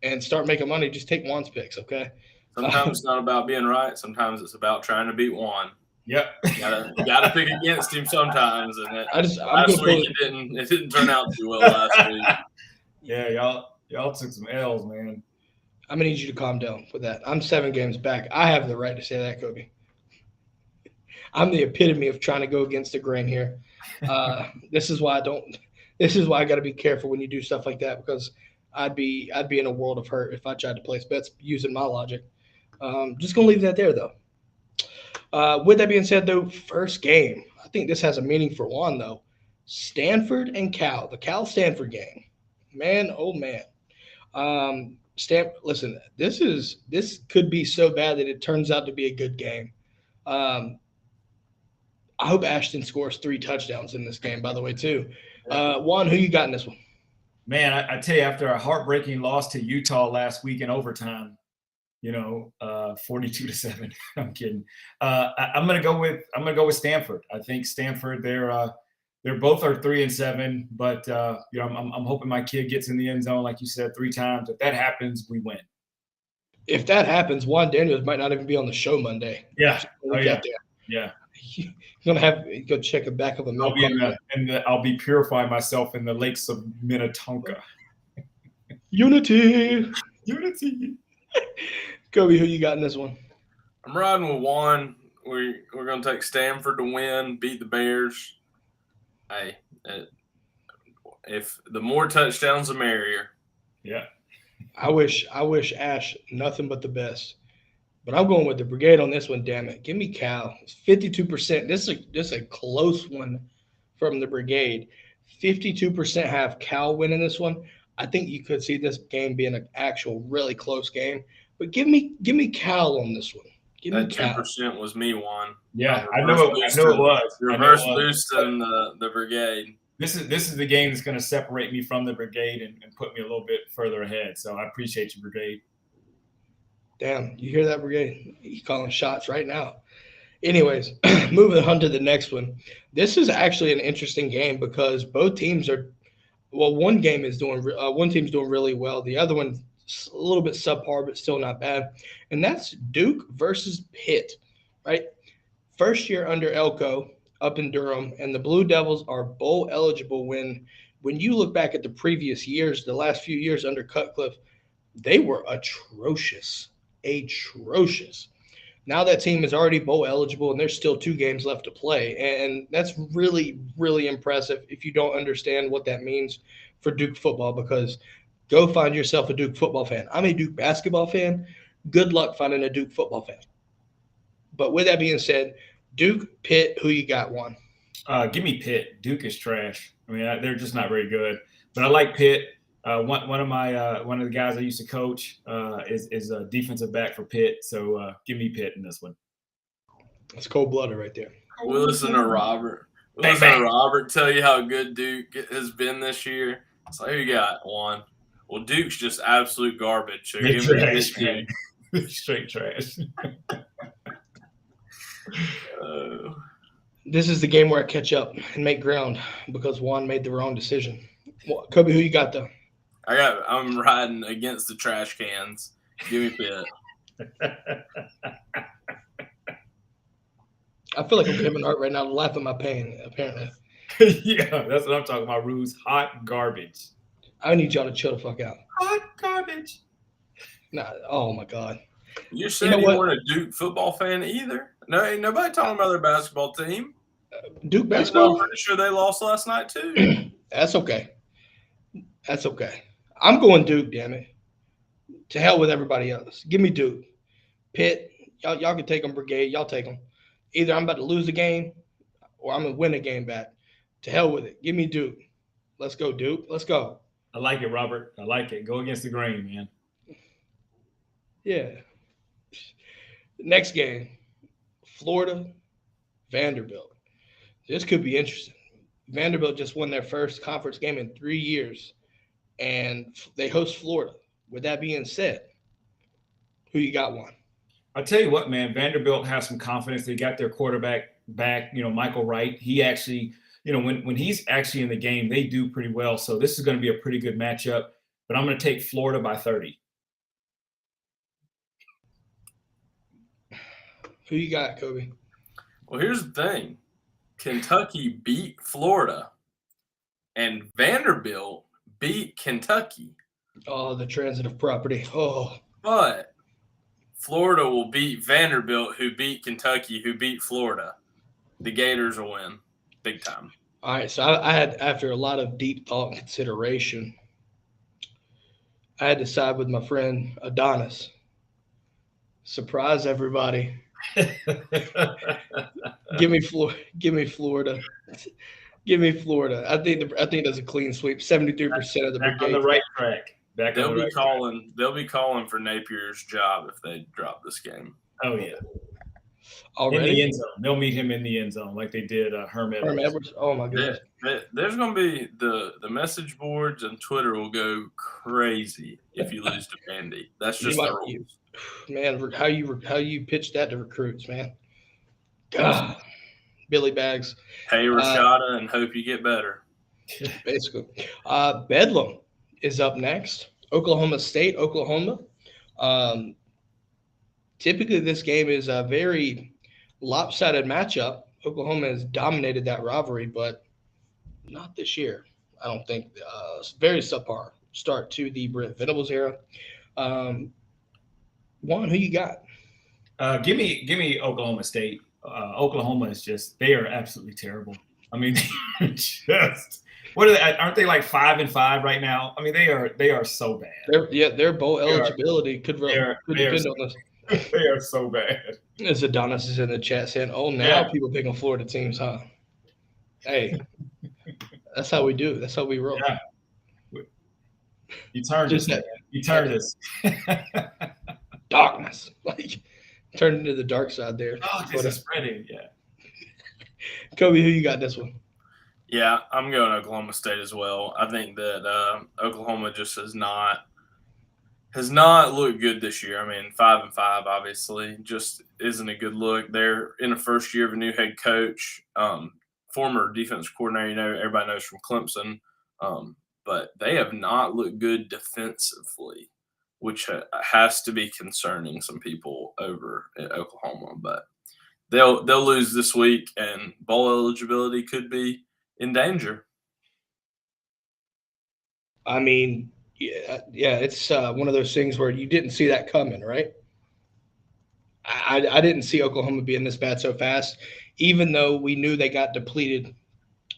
S1: and start making money. Just take Juan's picks, okay?
S2: Sometimes it's not about being right. Sometimes it's about trying to beat Juan.
S3: Yep.
S2: You gotta pick against him sometimes. And
S1: last
S2: week it didn't turn out too well last week.
S3: Yeah, y'all took some L's, man.
S1: I'm gonna need you to calm down with that. I'm 7 games back. I have the right to say that, Kobe. I'm the epitome of trying to go against the grain here. This is why I got to be careful when you do stuff like that, because I'd be in a world of hurt if I tried to place bets using my logic. Just gonna leave that there though. With that being said, though, first game, I think this has a meaning for Juan though. Stanford and Cal, the Cal-Stanford game. Man, oh man. Listen, this could be so bad that it turns out to be a good game. I hope Ashton scores 3 touchdowns in this game, by the way, too. Juan, who you got in this one?
S3: Man, I tell you, after a heartbreaking loss to Utah last week in overtime, 42-7. I'm kidding. I'm gonna go with Stanford. I think Stanford. They're both are 3-7, but I'm hoping my kid gets in the end zone, like you said, 3 times. If that happens, we win.
S1: If that happens, Juan Daniels might not even be on the show Monday.
S3: Yeah.
S1: Oh
S3: yeah. Yeah.
S1: You're gonna have to go check the back of a milk.
S3: I'll be purifying myself in the lakes of Minnetonka.
S1: Unity.
S3: Kobe,
S1: who you got in this one?
S2: I'm riding with Juan. We're going to take Stanford to win, beat the Bears. Hey, if the more touchdowns, the merrier.
S3: Yeah.
S1: I wish Ash nothing but the best. But I'm going with the Brigade on this one, damn it. Give me Cal. 52%. This is a close one from the Brigade. 52% have Cal winning this one. I think you could see this game being an actual really close game. But give me Cal on this one. Give me Cal.
S2: 10% was me, Juan.
S3: Yeah, I know it was.
S2: Reverse boosting the Brigade.
S3: This is the game that's going to separate me from the Brigade and put me a little bit further ahead. So I appreciate you, Brigade.
S1: Damn, you hear that, Brigade? He's calling shots right now. Anyways, moving on to the next one. This is actually an interesting game because both teams are – well, one team's doing really well. The other one's a little bit subpar, but still not bad. And that's Duke versus Pitt, right? First year under Elko up in Durham, and the Blue Devils are bowl eligible when you look back at the previous years, the last few years under Cutcliffe, they were atrocious. Now that team is already bowl eligible, and there's still 2 games left to play. And that's really, really impressive if you don't understand what that means for Duke football, because go find yourself a Duke football fan. I'm a Duke basketball fan. Good luck finding a Duke football fan. But with that being said, Duke, Pitt, who you got, Juan?
S3: Give me Pitt. Duke is trash. I mean, they're just not very good. But I like Pitt. One of the guys I used to coach is a defensive back for Pitt. So give me Pitt in this one.
S1: That's cold-blooded right there.
S2: We'll listen to Robert. Robert tell you how good Duke has been this year. So who you got, Juan? Well, Duke's just absolute garbage. So give me this team.
S3: Straight trash.
S1: This is the game where I catch up and make ground because Juan made the wrong decision. Kobe, who you got though?
S2: I'm riding against the trash cans. Give me Pitt.
S1: I feel like I'm Kevin Hart right now, laughing my pain. Apparently.
S3: Yeah, that's what I'm talking about. Ruse, hot garbage.
S1: I need y'all to chill the fuck out.
S3: Hot garbage.
S1: Nah, oh my god.
S2: You said you weren't a Duke football fan either. No, ain't nobody talking about their basketball team.
S1: Duke basketball?
S2: I'm pretty sure they lost last night too.
S1: That's okay. I'm going Duke, damn it. To hell with everybody else. Give me Duke. Pitt, y'all can take them, Brigade. Y'all take them. Either I'm about to lose the game or I'm going to win the game back. To hell with it. Give me Duke. Let's go, Duke. Let's go.
S3: I like it, Robert. I like it. Go against the grain, man.
S1: Yeah. Next game, Florida, Vanderbilt. This could be interesting. Vanderbilt just won their first conference game in 3 years, and they host Florida. With that being said, who you got, Juan?
S3: I'll tell you what, man, Vanderbilt has some confidence. They got their quarterback back, Michael Wright. He actually, when he's actually in the game, they do pretty well. So this is going to be a pretty good matchup, but I'm going to take Florida by 30.
S1: Who you got, Kobe?
S2: Well, here's the thing. Kentucky beat Florida, and Vanderbilt beat Kentucky.
S1: Oh, the transitive property. Oh.
S2: But Florida will beat Vanderbilt, who beat Kentucky, who beat Florida. The Gators will win big time.
S1: All right, so I had, after a lot of deep thought and consideration, I had to side with my friend Adonis. Surprise everybody. Give me Florida. Give me Florida. I think that's a clean sweep. 73% of the
S3: back on the right track.
S2: They'll be calling for Napier's job if they drop this game.
S3: Oh yeah. In the
S1: Already?
S3: end zone. They'll meet him in the end zone like they did Herm
S1: Herm
S3: Edwards.
S1: Edwards? Oh, my goodness.
S2: There's going to be the message boards and Twitter will go crazy if you lose to Vandy. That's just the rules.
S1: Man, how you pitch that to recruits, man. God. Billy Bags.
S2: Pay Rashada and hope you get better.
S1: Basically. Bedlam is up next. Oklahoma State, Oklahoma. Typically, this game is a very lopsided matchup. Oklahoma has dominated that rivalry, but not this year. I don't think. It's very subpar start to the Brent Venables era. Juan, who you got?
S3: Give me Oklahoma State. Oklahoma is they are absolutely terrible. I mean, just what are they? Aren't they like 5-5 right now? I mean, they are so bad.
S1: Their bowl eligibility could depend on this.
S3: They are so bad.
S1: As Adonis is in the chat saying, "Oh, now people picking Florida teams, huh?" Hey, that's how we do. That's how we roll.
S3: Yeah. You turned us. You turned us.
S1: Darkness, like turned into the dark side there.
S3: Oh, this is spreading. Yeah.
S1: Kobe, who you got this one?
S2: Yeah, I'm going Oklahoma State as well. I think that Oklahoma just has not looked good this year. I mean, 5-5 obviously just isn't a good look. They're in the first year of a new head coach, former defense coordinator. Everybody knows from Clemson, but they have not looked good defensively, which has to be concerning some people over at Oklahoma. But they'll lose this week, and bowl eligibility could be in danger.
S1: I mean, yeah, it's one of those things where you didn't see that coming, right? I didn't see Oklahoma being this bad so fast, even though we knew they got depleted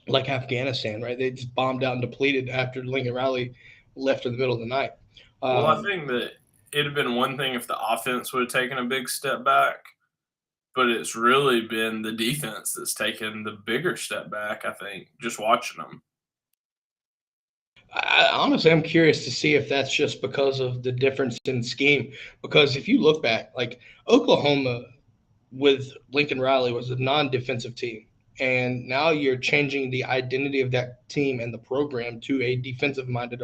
S1: like Afghanistan, right? They just bombed out and depleted after Lincoln Riley left in the middle of the night.
S2: Well, I think that it'd have been one thing if the offense would have taken a big step back, but it's really been the defense that's taken the bigger step back, I think, just watching them.
S1: Honestly, I'm curious to see if that's just because of the difference in scheme. Because if you look back, like Oklahoma with Lincoln Riley was a non-defensive team. And now you're changing the identity of that team and the program to a defensive-minded,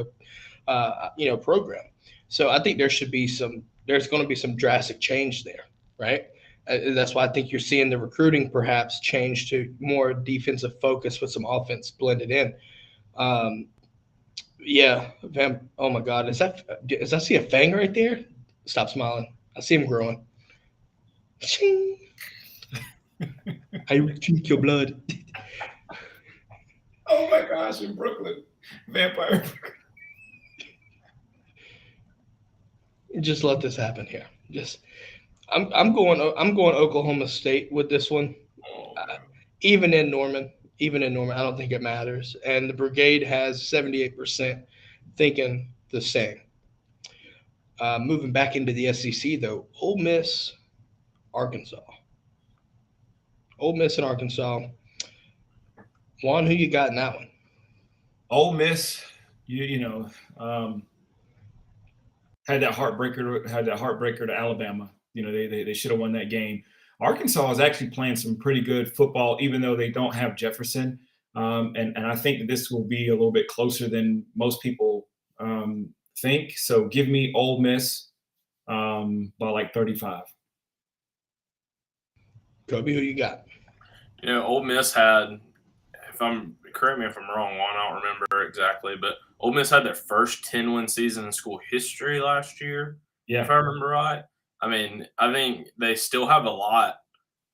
S1: program. So I think there's going to be some drastic change there, right? That's why I think you're seeing the recruiting perhaps change to more defensive focus with some offense blended in. Yeah, oh my God, does I see a fang right there? Stop smiling. I see him growing. Ching. I will drink your blood.
S3: Oh my gosh, in Brooklyn, vampire.
S1: Just let this happen here. I'm going Oklahoma State with this one. Even in Norman, I don't think it matters. And the Brigade has 78% thinking the same. Moving back into the SEC, though, Ole Miss, Arkansas. Ole Miss and Arkansas. Juan, who you got in that one?
S3: Ole Miss, had that heartbreaker to Alabama. They should have won that game. Arkansas is actually playing some pretty good football, even though they don't have Jefferson. And I think that this will be a little bit closer than most people think. So give me Ole Miss by like 35.
S1: Kobe, who you got?
S2: Ole Miss had, correct me if I'm wrong, Juan, I don't remember exactly, but Ole Miss had their first 10-win season in school history last year, if I remember right. I mean, I think they still have a lot,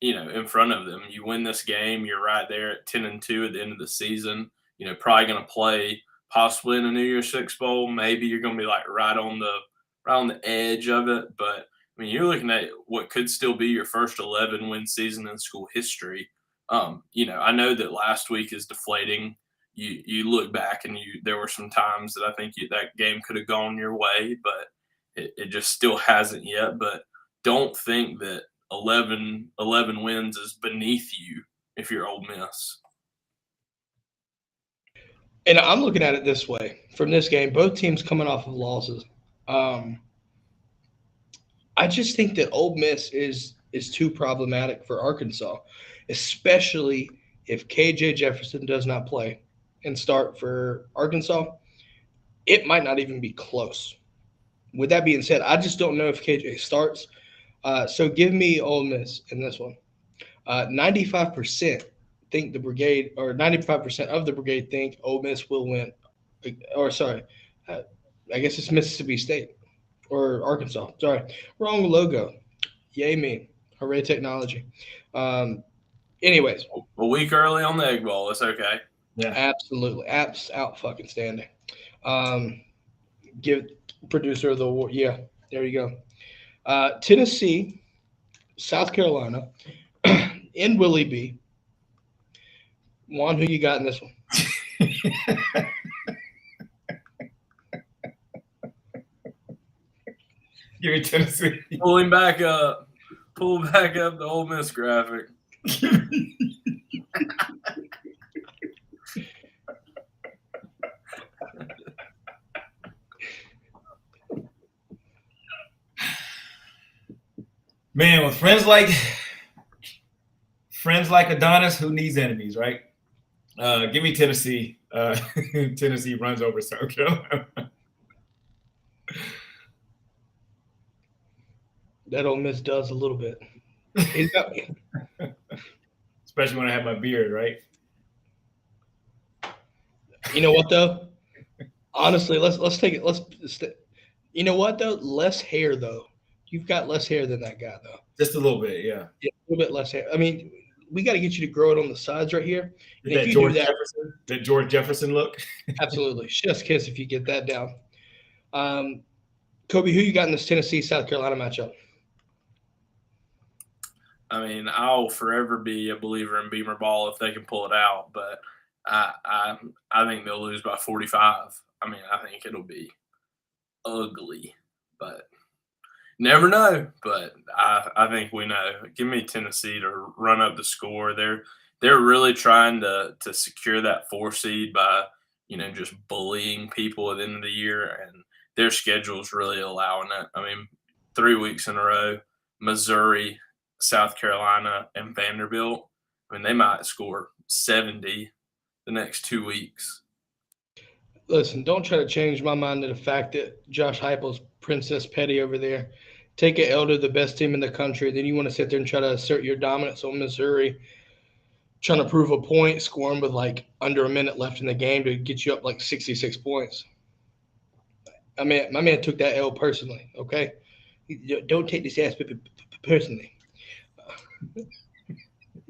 S2: in front of them. You win this game, you're right there at 10-2 at the end of the season. Probably going to play possibly in a New Year's Six Bowl. Maybe you're going to be like right on the edge of it. But I mean, you're looking at what could still be your first 11-win season in school history. I know that last week is deflating. You look back and there were some times that I think that game could have gone your way, but it just still hasn't yet. But don't think that 11 wins is beneath you if you're Ole Miss.
S1: And I'm looking at it this way. From this game, both teams coming off of losses. I just think that Ole Miss is is too problematic for Arkansas, especially if KJ Jefferson does not play and start for Arkansas. It might not even be close. With that being said, I just don't know if KJ starts. So give me Ole Miss in this one. 95% think the Brigade, or 95% of the Brigade think Ole Miss will win. Or sorry, I guess it's Mississippi State or Arkansas. Sorry, wrong logo. Yay me. Hooray technology. Anyways,
S2: A week early on the Egg Bowl. It's okay.
S3: Yeah.
S1: absolutely. Apps out fucking standing. Give producer of the award. Yeah, there you go. Tennessee, South Carolina, in Willie B. Juan, who you got in this one?
S3: Give me Tennessee.
S2: Pull back up the Ole Miss graphic.
S3: Man, with friends like Adonis, who needs enemies, right? Give me Tennessee. Tennessee runs over South Carolina.
S1: That Ole Miss does a little bit.
S3: Especially when I have my beard, right?
S1: You know what though? Honestly, let's take it. You know what though? Less hair though. You've got less hair than that guy though.
S3: Just a little bit, yeah.
S1: Yeah, a little bit less hair. I mean, we got to get you to grow it on the sides right here. And
S3: That George Jefferson look.
S1: Absolutely, chef's kiss if you get that down. Kobe, who you got in this Tennessee South Carolina matchup?
S2: I mean, I'll forever be a believer in Beamer ball if they can pull it out, but I think they'll lose by 45. I mean, I think it'll be ugly, but never know. But I think we know. Give me Tennessee to run up the score. They're really trying to secure that 4 seed by just bullying people at the end of the year, and their schedule's really allowing it. I mean, 3 weeks in a row, Missouri, South Carolina, and Vanderbilt. I mean, they might score 70 the next 2 weeks.
S1: Listen, don't try to change my mind to the fact that Josh Heupel's Princess Petty over there. Take an L to the best team in the country. Then you want to sit there and try to assert your dominance on Missouri, trying to prove a point, scoring with like under a minute left in the game to get you up like 66 points. I mean, my man took that L personally, okay? Don't take this ass personally.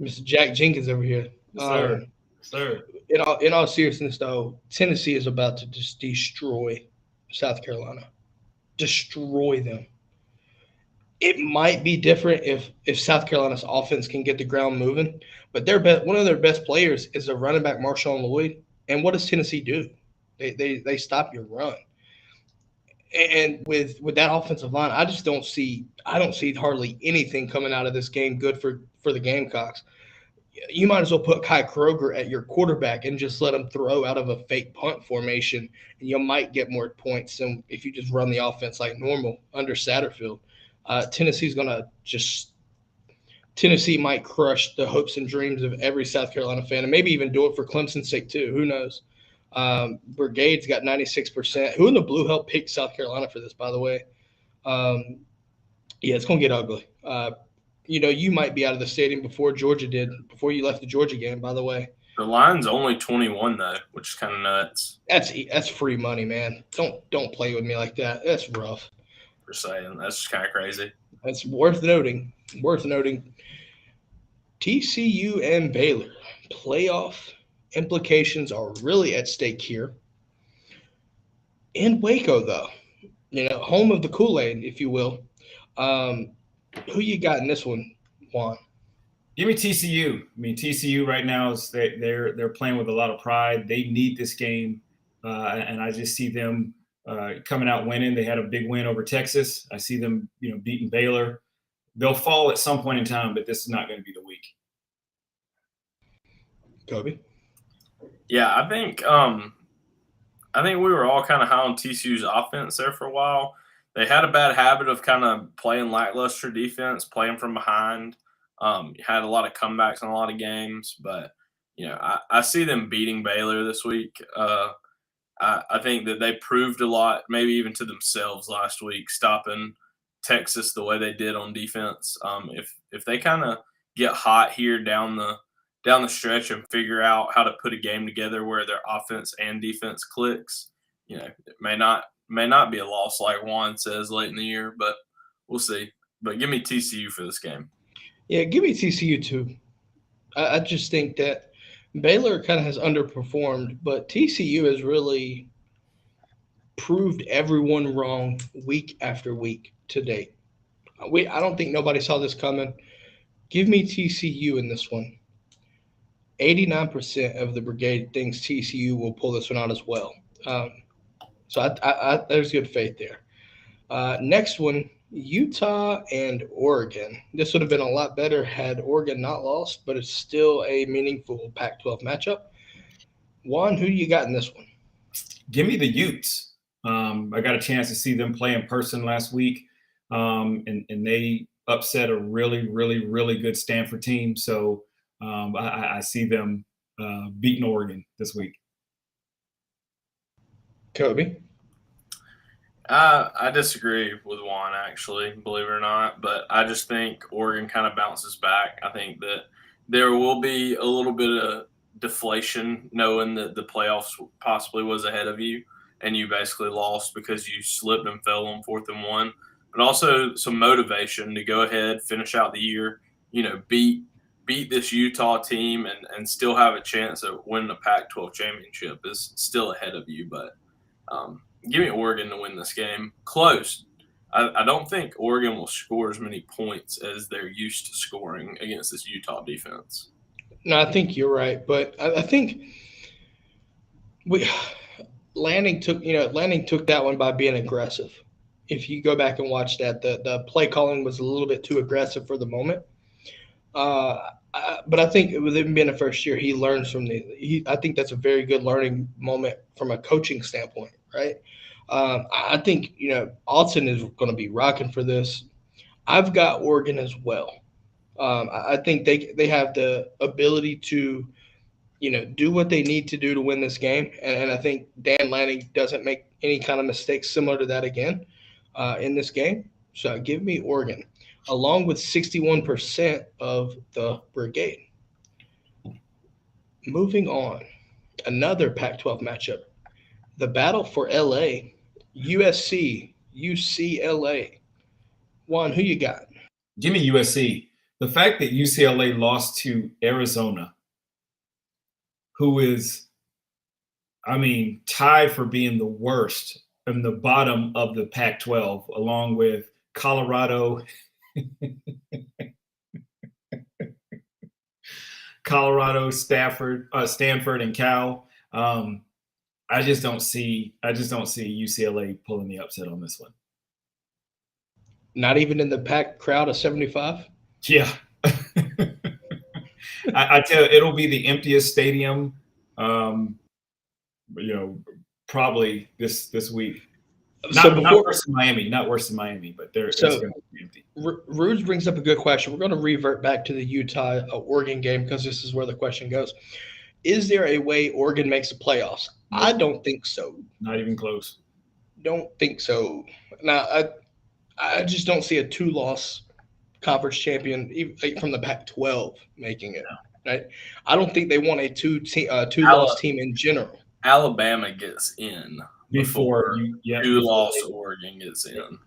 S1: Mr. Jack Jenkins over here.
S3: Sir.
S1: In all seriousness, though, Tennessee is about to just destroy South Carolina. Destroy them. It might be different if South Carolina's offense can get the ground moving, but one of their best players is a running back, Marshawn Lloyd. And what does Tennessee do? They stop your run. And with that offensive line, I don't see hardly anything coming out of this game good for the Gamecocks. You might as well put Kai Kroger at your quarterback and just let him throw out of a fake punt formation, and you might get more points than if you just run the offense like normal under Satterfield. Tennessee might crush the hopes and dreams of every South Carolina fan, and maybe even do it for Clemson's sake too. Who knows? Brigade's got 96%. Who in the blue helped pick South Carolina for this, by the way? Yeah, it's going to get ugly. You might be out of the stadium before you left the Georgia game, by the way.
S2: The line's only 21 though, which is kind of nuts.
S1: That's free money, man. Don't play with me like that. That's rough.
S2: For saying that's just kind of crazy.
S1: That's worth noting. TCU and Baylor playoff implications are really at stake here. In Waco, though, home of the Kool-Aid, if you will. Who you got in this one, Juan?
S3: Give me TCU. I mean, TCU right now is they're playing with a lot of pride. They need this game, and I just see them coming out winning. They had a big win over Texas. I see them, beating Baylor. They'll fall at some point in time, but this is not going to be the week.
S1: Kobe?
S2: Yeah, I think we were all kind of high on TCU's offense there for a while. they had a bad habit of kind of playing lackluster defense, playing from behind. Had a lot of comebacks in a lot of games, but I see them beating Baylor this week. I think that they proved a lot, maybe even to themselves last week, stopping Texas the way they did on defense. If they kind of get hot here down the stretch and figure out how to put a game together where their offense and defense clicks, it may not be a loss like Juan says late in the year, but we'll see. But give me TCU for this game.
S1: Yeah, give me TCU too. I just think that Baylor kind of has underperformed, but TCU has really proved everyone wrong week after week to date. I don't think nobody saw this coming. Give me TCU in this one. 89% of the brigade thinks TCU will pull this one out as well. So there's good faith there. Next one, Utah and Oregon. This would have been a lot better had Oregon not lost, but it's still a meaningful Pac-12 matchup. Juan, who do you got in this one?
S3: Give me the Utes. I got a chance to see them play in person last week, and they upset a really, really, really good Stanford team. So I see them beating Oregon this week.
S1: Kobe?
S2: I disagree with Juan, actually, believe it or not, but I just think Oregon kind of bounces back. I think that there will be a little bit of deflation knowing that the playoffs possibly was ahead of you and you basically lost because you slipped and fell on 4th and 1, but also some motivation to go ahead, finish out the year, beat this Utah team and still have a chance at winning a Pac-12 championship is still ahead of you, but give me Oregon to win this game. Close. I don't think Oregon will score as many points as they're used to scoring against this Utah defense.
S1: No, I think you're right, but I think Lanning took that one by being aggressive. If you go back and watch that, the play calling was a little bit too aggressive for the moment. But I think with him being a first year, he learns from I think that's a very good learning moment from a coaching standpoint, right? I think Alton is going to be rocking for this. I've got Oregon as well. I think they have the ability to do what they need to do to win this game, and I think Dan Lanning doesn't make any kind of mistakes similar to that again in this game. So give me Oregon, along with 61% of the brigade. Moving on, another Pac-12 matchup. The battle for LA, USC, UCLA. Juan, who you got?
S3: Give me USC. The fact that UCLA lost to Arizona, who is, tied for being the worst in the bottom of the Pac-12, along with Colorado, Stanford, and Cal. I just don't see UCLA pulling the upset on this one.
S1: Not even in the packed crowd of 75?
S3: Yeah. I tell you, it'll be the emptiest stadium, probably this week. Not worse than Miami, but it's going to be empty.
S1: Rudes brings up a good question. We're going to revert back to the Utah-Oregon game because this is where the question goes. Is there a way Oregon makes the playoffs? No. I don't think so.
S3: Not even close.
S1: Don't think so. Now, I just don't see a 2-loss conference champion from the Pac-12 making it. Right? I don't think they want a two-loss team in general.
S2: Alabama gets in before 2-loss Oregon gets in.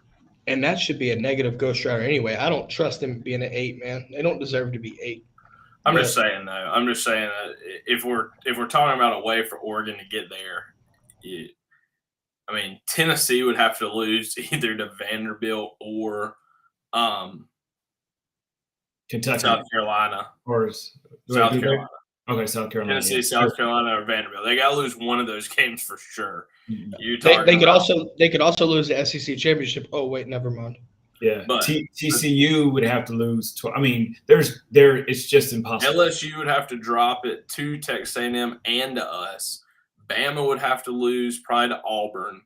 S1: And that should be a negative ghost rider anyway. I don't trust them being an 8, man. They don't deserve to be 8.
S2: I'm just saying that if we're talking about a way for Oregon to get there, Tennessee would have to lose either to Vanderbilt or
S3: Kentucky,
S2: South Carolina,
S3: or
S2: South Carolina.
S3: Okay, South Carolina.
S2: Tennessee, South Carolina, or Vanderbilt. They got to lose one of those games for sure.
S1: Utah. They could also lose the SEC championship. Oh wait, never mind.
S3: Yeah, but TCU would have to lose. It's just impossible.
S2: LSU would have to drop it to Texas A&M and to us. Bama would have to lose probably to Auburn.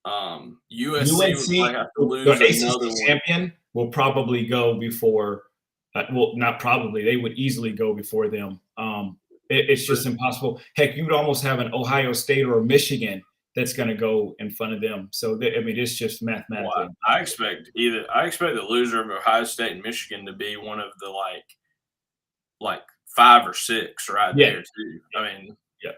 S2: USC would probably have to lose
S3: the
S2: another
S3: ACC
S2: one.
S3: champion will probably go before. Well, not probably. They would easily go before them. It's just impossible. Heck, you would almost have an Ohio State or a Michigan that's going to go in front of them. So it's just mathematically.
S2: Well, I expect the loser of Ohio State and Michigan to be one of the like 5 or 6 there too. I mean,
S3: yeah.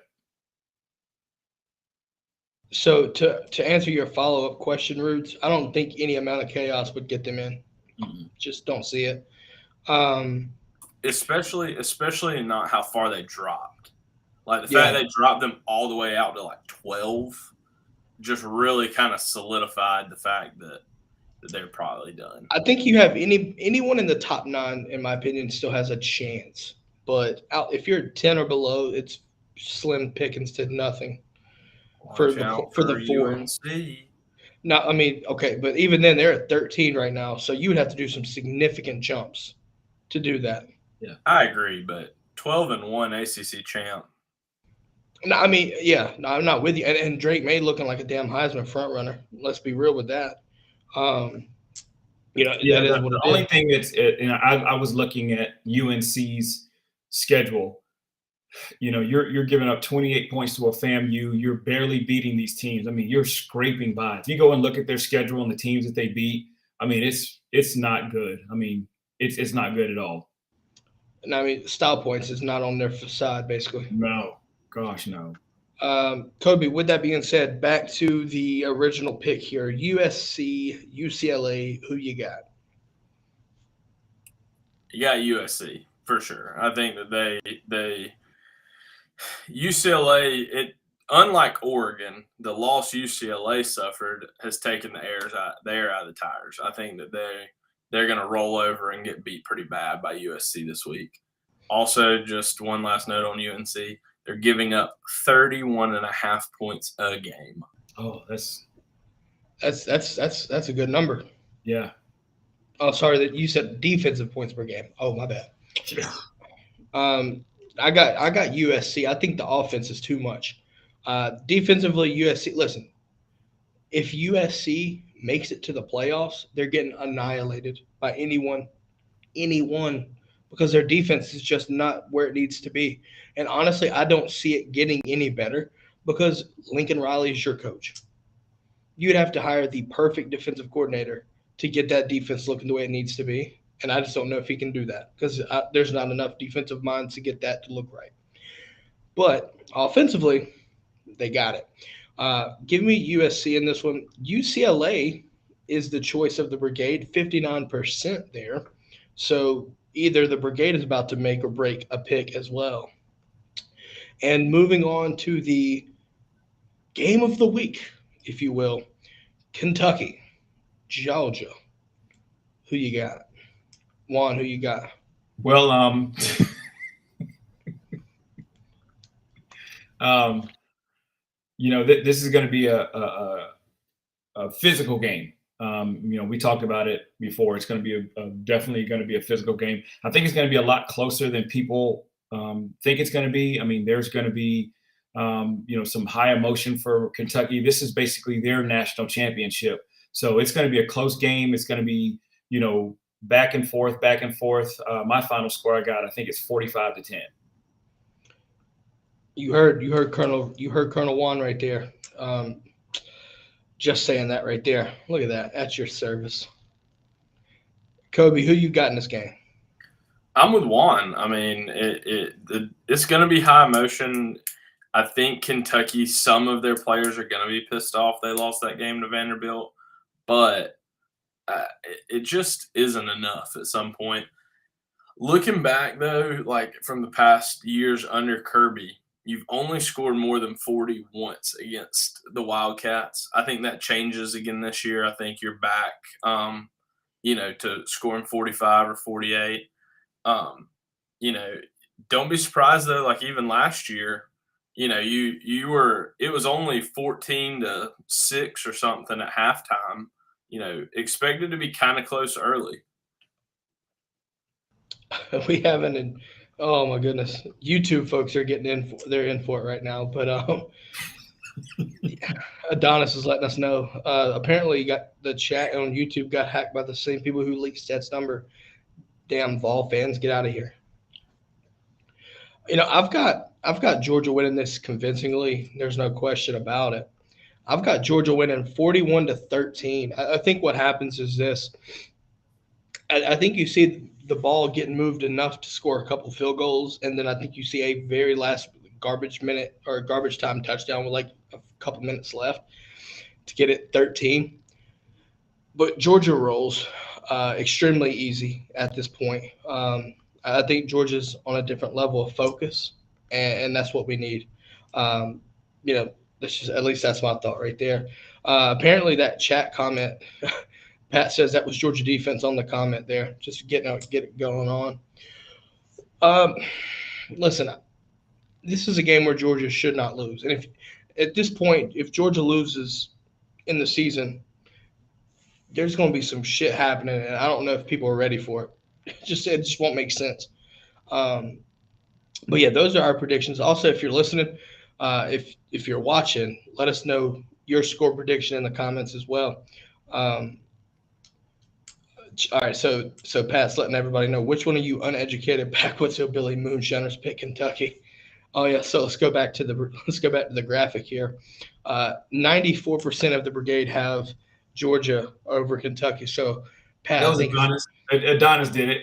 S1: So to answer your follow-up question, Roots, I don't think any amount of chaos would get them in.
S3: Mm-hmm.
S1: Just don't see it.
S2: Especially not how far they dropped. Like the fact they dropped them all the way out to like 12 just really kind of solidified the fact that they're probably done.
S1: I think you have anyone in the top 9, in my opinion, still has a chance. But if you're 10 or below, it's slim pickings to nothing for the 4.
S2: UNC.
S1: No, I mean, okay, but even then they're at 13 right now, so you would have to do some significant jumps to do that.
S2: Yeah, I agree, but 12-1 ACC champ.
S1: No, I mean, yeah, no, I'm not with you. And Drake May looking like a damn Heisman front runner. Let's be real with that. That is what
S3: the
S1: it
S3: only
S1: is.
S3: thing that's I was looking at UNC's schedule. You're giving up 28 points to a FAMU. You're barely beating these teams. I mean, you're scraping by. If you go and look at their schedule and the teams that they beat, I mean, it's not good. I mean, it's not good at all.
S1: And I mean, style points is not on their side, basically.
S3: No, gosh, no.
S1: Kobe, with that being said, back to the original pick here. USC, UCLA, who you got?
S2: You got USC for sure. I think that they UCLA, unlike Oregon, the loss UCLA suffered has taken the air out of the tires. I think that they're going to roll over and get beat pretty bad by USC this week. Also, just one last note on UNC. They're giving up 31.5 points a game.
S3: Oh, that's
S1: a good number.
S3: Yeah.
S1: Oh, sorry, that you said defensive points per game. Oh, my bad.
S3: Yeah.
S1: I got USC. I think the offense is too much. Defensively, USC. Listen, if USC makes it to the playoffs, they're getting annihilated by anyone, because their defense is just not where it needs to be. And honestly, I don't see it getting any better because Lincoln Riley is your coach. You'd have to hire the perfect defensive coordinator to get that defense looking the way it needs to be. And I just don't know if he can do that because there's not enough defensive minds to get that to look right. But offensively, they got it. Give me USC in this one. UCLA is the choice of the Brigade, 59% there. So either the Brigade is about to make or break a pick as well. And moving on to the game of the week, if you will, Kentucky, Georgia. Who you got? Juan, who you got?
S3: Well, this is going to be a physical game. We talked about it before. It's going to be definitely going to be a physical game. I think it's going to be a lot closer than people think it's going to be. I mean, there's going to be, some high emotion for Kentucky. This is basically their national championship. So it's going to be a close game. It's going to be, back and forth. My final score I think it's 45-10.
S1: You heard Colonel Juan right there. Just saying that right there. Look at that. At your service. Kobe, who you got in this game?
S2: I'm with Juan. I mean, it's going to be high emotion. I think Kentucky, some of their players are going to be pissed off they lost that game to Vanderbilt, but it just isn't enough at some point. Looking back, though, like from the past years under Kirby, you've only scored more than 40 once against the Wildcats. I think that changes again this year. I think you're back, to scoring 45 or 48. Don't be surprised, though, like even last year, it was only 14-6 or something at halftime. Expected to be kind of close early.
S1: We haven't. Oh my goodness, YouTube folks are getting in. They're in for it right now. But Adonis is letting us know. Apparently, the chat on YouTube got hacked by the same people who leaked Seth's number. Damn Vol fans, get out of here. I've got Georgia winning this convincingly. There's no question about it. I've got Georgia winning 41-13. I think what happens is this. I think you see the ball getting moved enough to score a couple field goals, and then I think you see a very last garbage minute or garbage time touchdown with like a couple minutes left to get it 13. But Georgia rolls extremely easy at this point. I think Georgia's on a different level of focus, and that's what we need. At least that's my thought right there. Apparently, that chat comment, Pat says that was Georgia defense on the comment there, just get it going on. Listen, this is a game where Georgia should not lose, and at this point, if Georgia loses in the season, there's going to be some shit happening, and I don't know if people are ready for it. It just won't make sense. But yeah, those are our predictions. Also, if you're listening, if you're watching, let us know your score prediction in the comments as well. All right, so Pat's letting everybody know, which one of you uneducated backwoods hillbilly moonshiners pick Kentucky. Oh yeah, so let's go back to the graphic here. 94% of the brigade have Georgia over Kentucky. So Pat,
S3: that was Adonis. Adonis did it.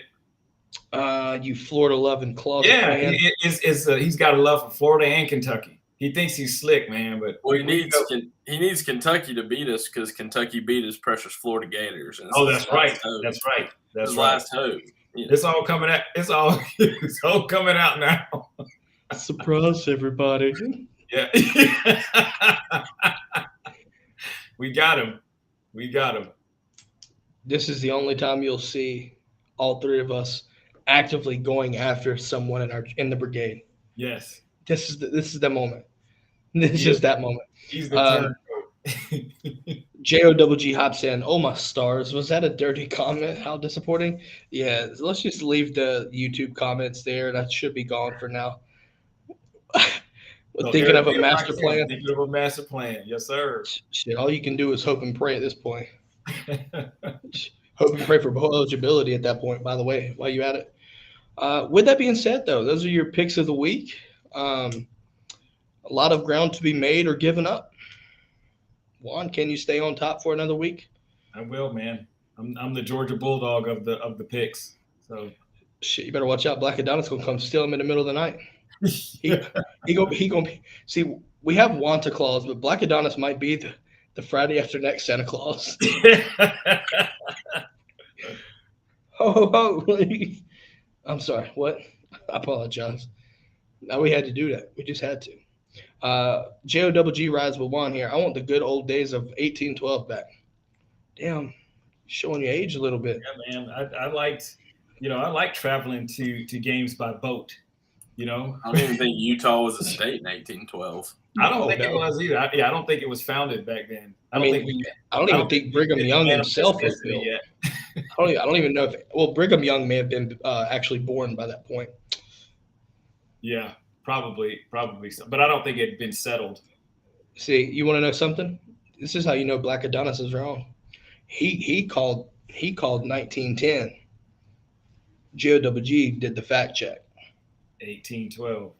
S1: You Florida loving closet fan.
S3: He's got a love for Florida and Kentucky. He thinks he's slick, man. But
S2: he needs Kentucky to beat us because Kentucky beat his precious Florida Gators. And
S3: that's right. That's right. That's
S2: his
S3: right.
S2: last hope.
S3: Yeah. It's all coming out. It's all coming out now.
S1: Surprise, everybody.
S3: Yeah. We got him.
S1: This is the only time you'll see all three of us actively going after someone in the brigade.
S3: Yes.
S1: This is the moment. This is that moment.
S3: He's the
S1: JOWG hops in. Oh my stars! Was that a dirty comment? How disappointing. Yeah. Let's just leave the YouTube comments there. That should be gone for now. Thinking of a master plan.
S3: Thinking of a master plan. Yes, sir.
S1: Shit. All you can do is hope and pray at this point. Hope and pray for bowl eligibility at that point, by the way, while you're at it. With that being said, though, those are your picks of the week. A lot of ground to be made or given up. Juan, can you stay on top for another week?
S3: I will, man. I'm the Georgia Bulldog of the picks. So
S1: shit, you better watch out. Black Adonis gonna come steal him in the middle of the night. He gonna be. See, we have Wanta Claus, but Black Adonis might be the Friday after next Santa Claus. Oh, I'm sorry. What? I apologize. Now we had to do that. We just had to. JOWG rides with Juan here. I want the good old days of 1812 back. Damn, showing your age a little bit.
S3: Yeah, man. I liked traveling to games by boat.
S2: I don't even think Utah was a state in 1812.
S3: I don't think it was either. I don't think it was founded back then. I
S1: don't even think Brigham Young himself was built.
S3: Yet.
S1: I don't even know if Brigham Young may have been actually born by that point.
S3: Yeah, probably so. But I don't think it had been settled.
S1: See, you want to know something? This is how you know Black Adonis is wrong. He called 1910. JOWG did the fact check.
S3: 1812.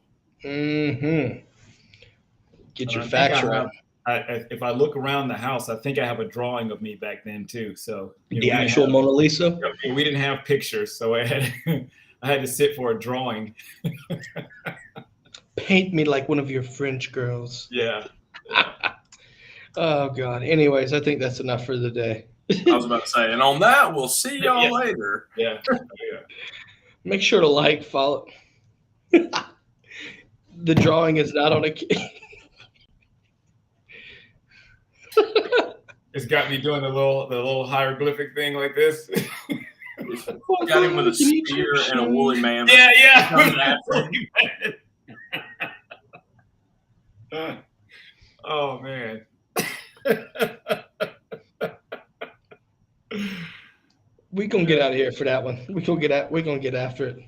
S1: Mm-hmm. Get your facts right.
S3: If I look around the house, I think I have a drawing of me back then too. So
S1: the actual Mona Lisa.
S3: We didn't have pictures, so I had to sit for a drawing.
S1: Paint me like one of your French girls.
S3: Yeah.
S1: Oh God. Anyways, I think that's enough for the day.
S2: I was about to say, and on that, we'll see y'all later.
S3: Yeah.
S1: Make sure to follow. The drawing is not on a.
S3: It's got me doing the little hieroglyphic thing like this.
S2: Got him with a spear and a woolly mammoth.
S3: Yeah. Oh man.
S1: We gonna get out of here for that one. We're gonna get after it.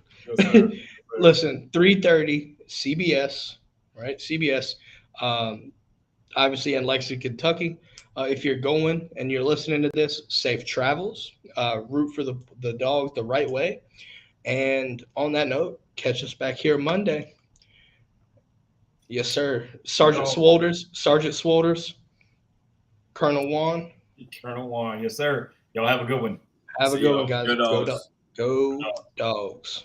S1: Listen, 3:30 CBS, right? CBS. obviously in Lexington, Kentucky. If you're going and you're listening to this, safe travels. Root for the Dogs the right way. And on that note, catch us back here Monday. Yes, sir. Sergeant Swolders, Colonel Juan.
S3: Colonel Juan. Yes, sir. Y'all have a good one.
S1: Have a
S2: See
S1: good
S2: y'all.
S1: one, guys.
S2: Go Dogs.
S1: Go Dogs.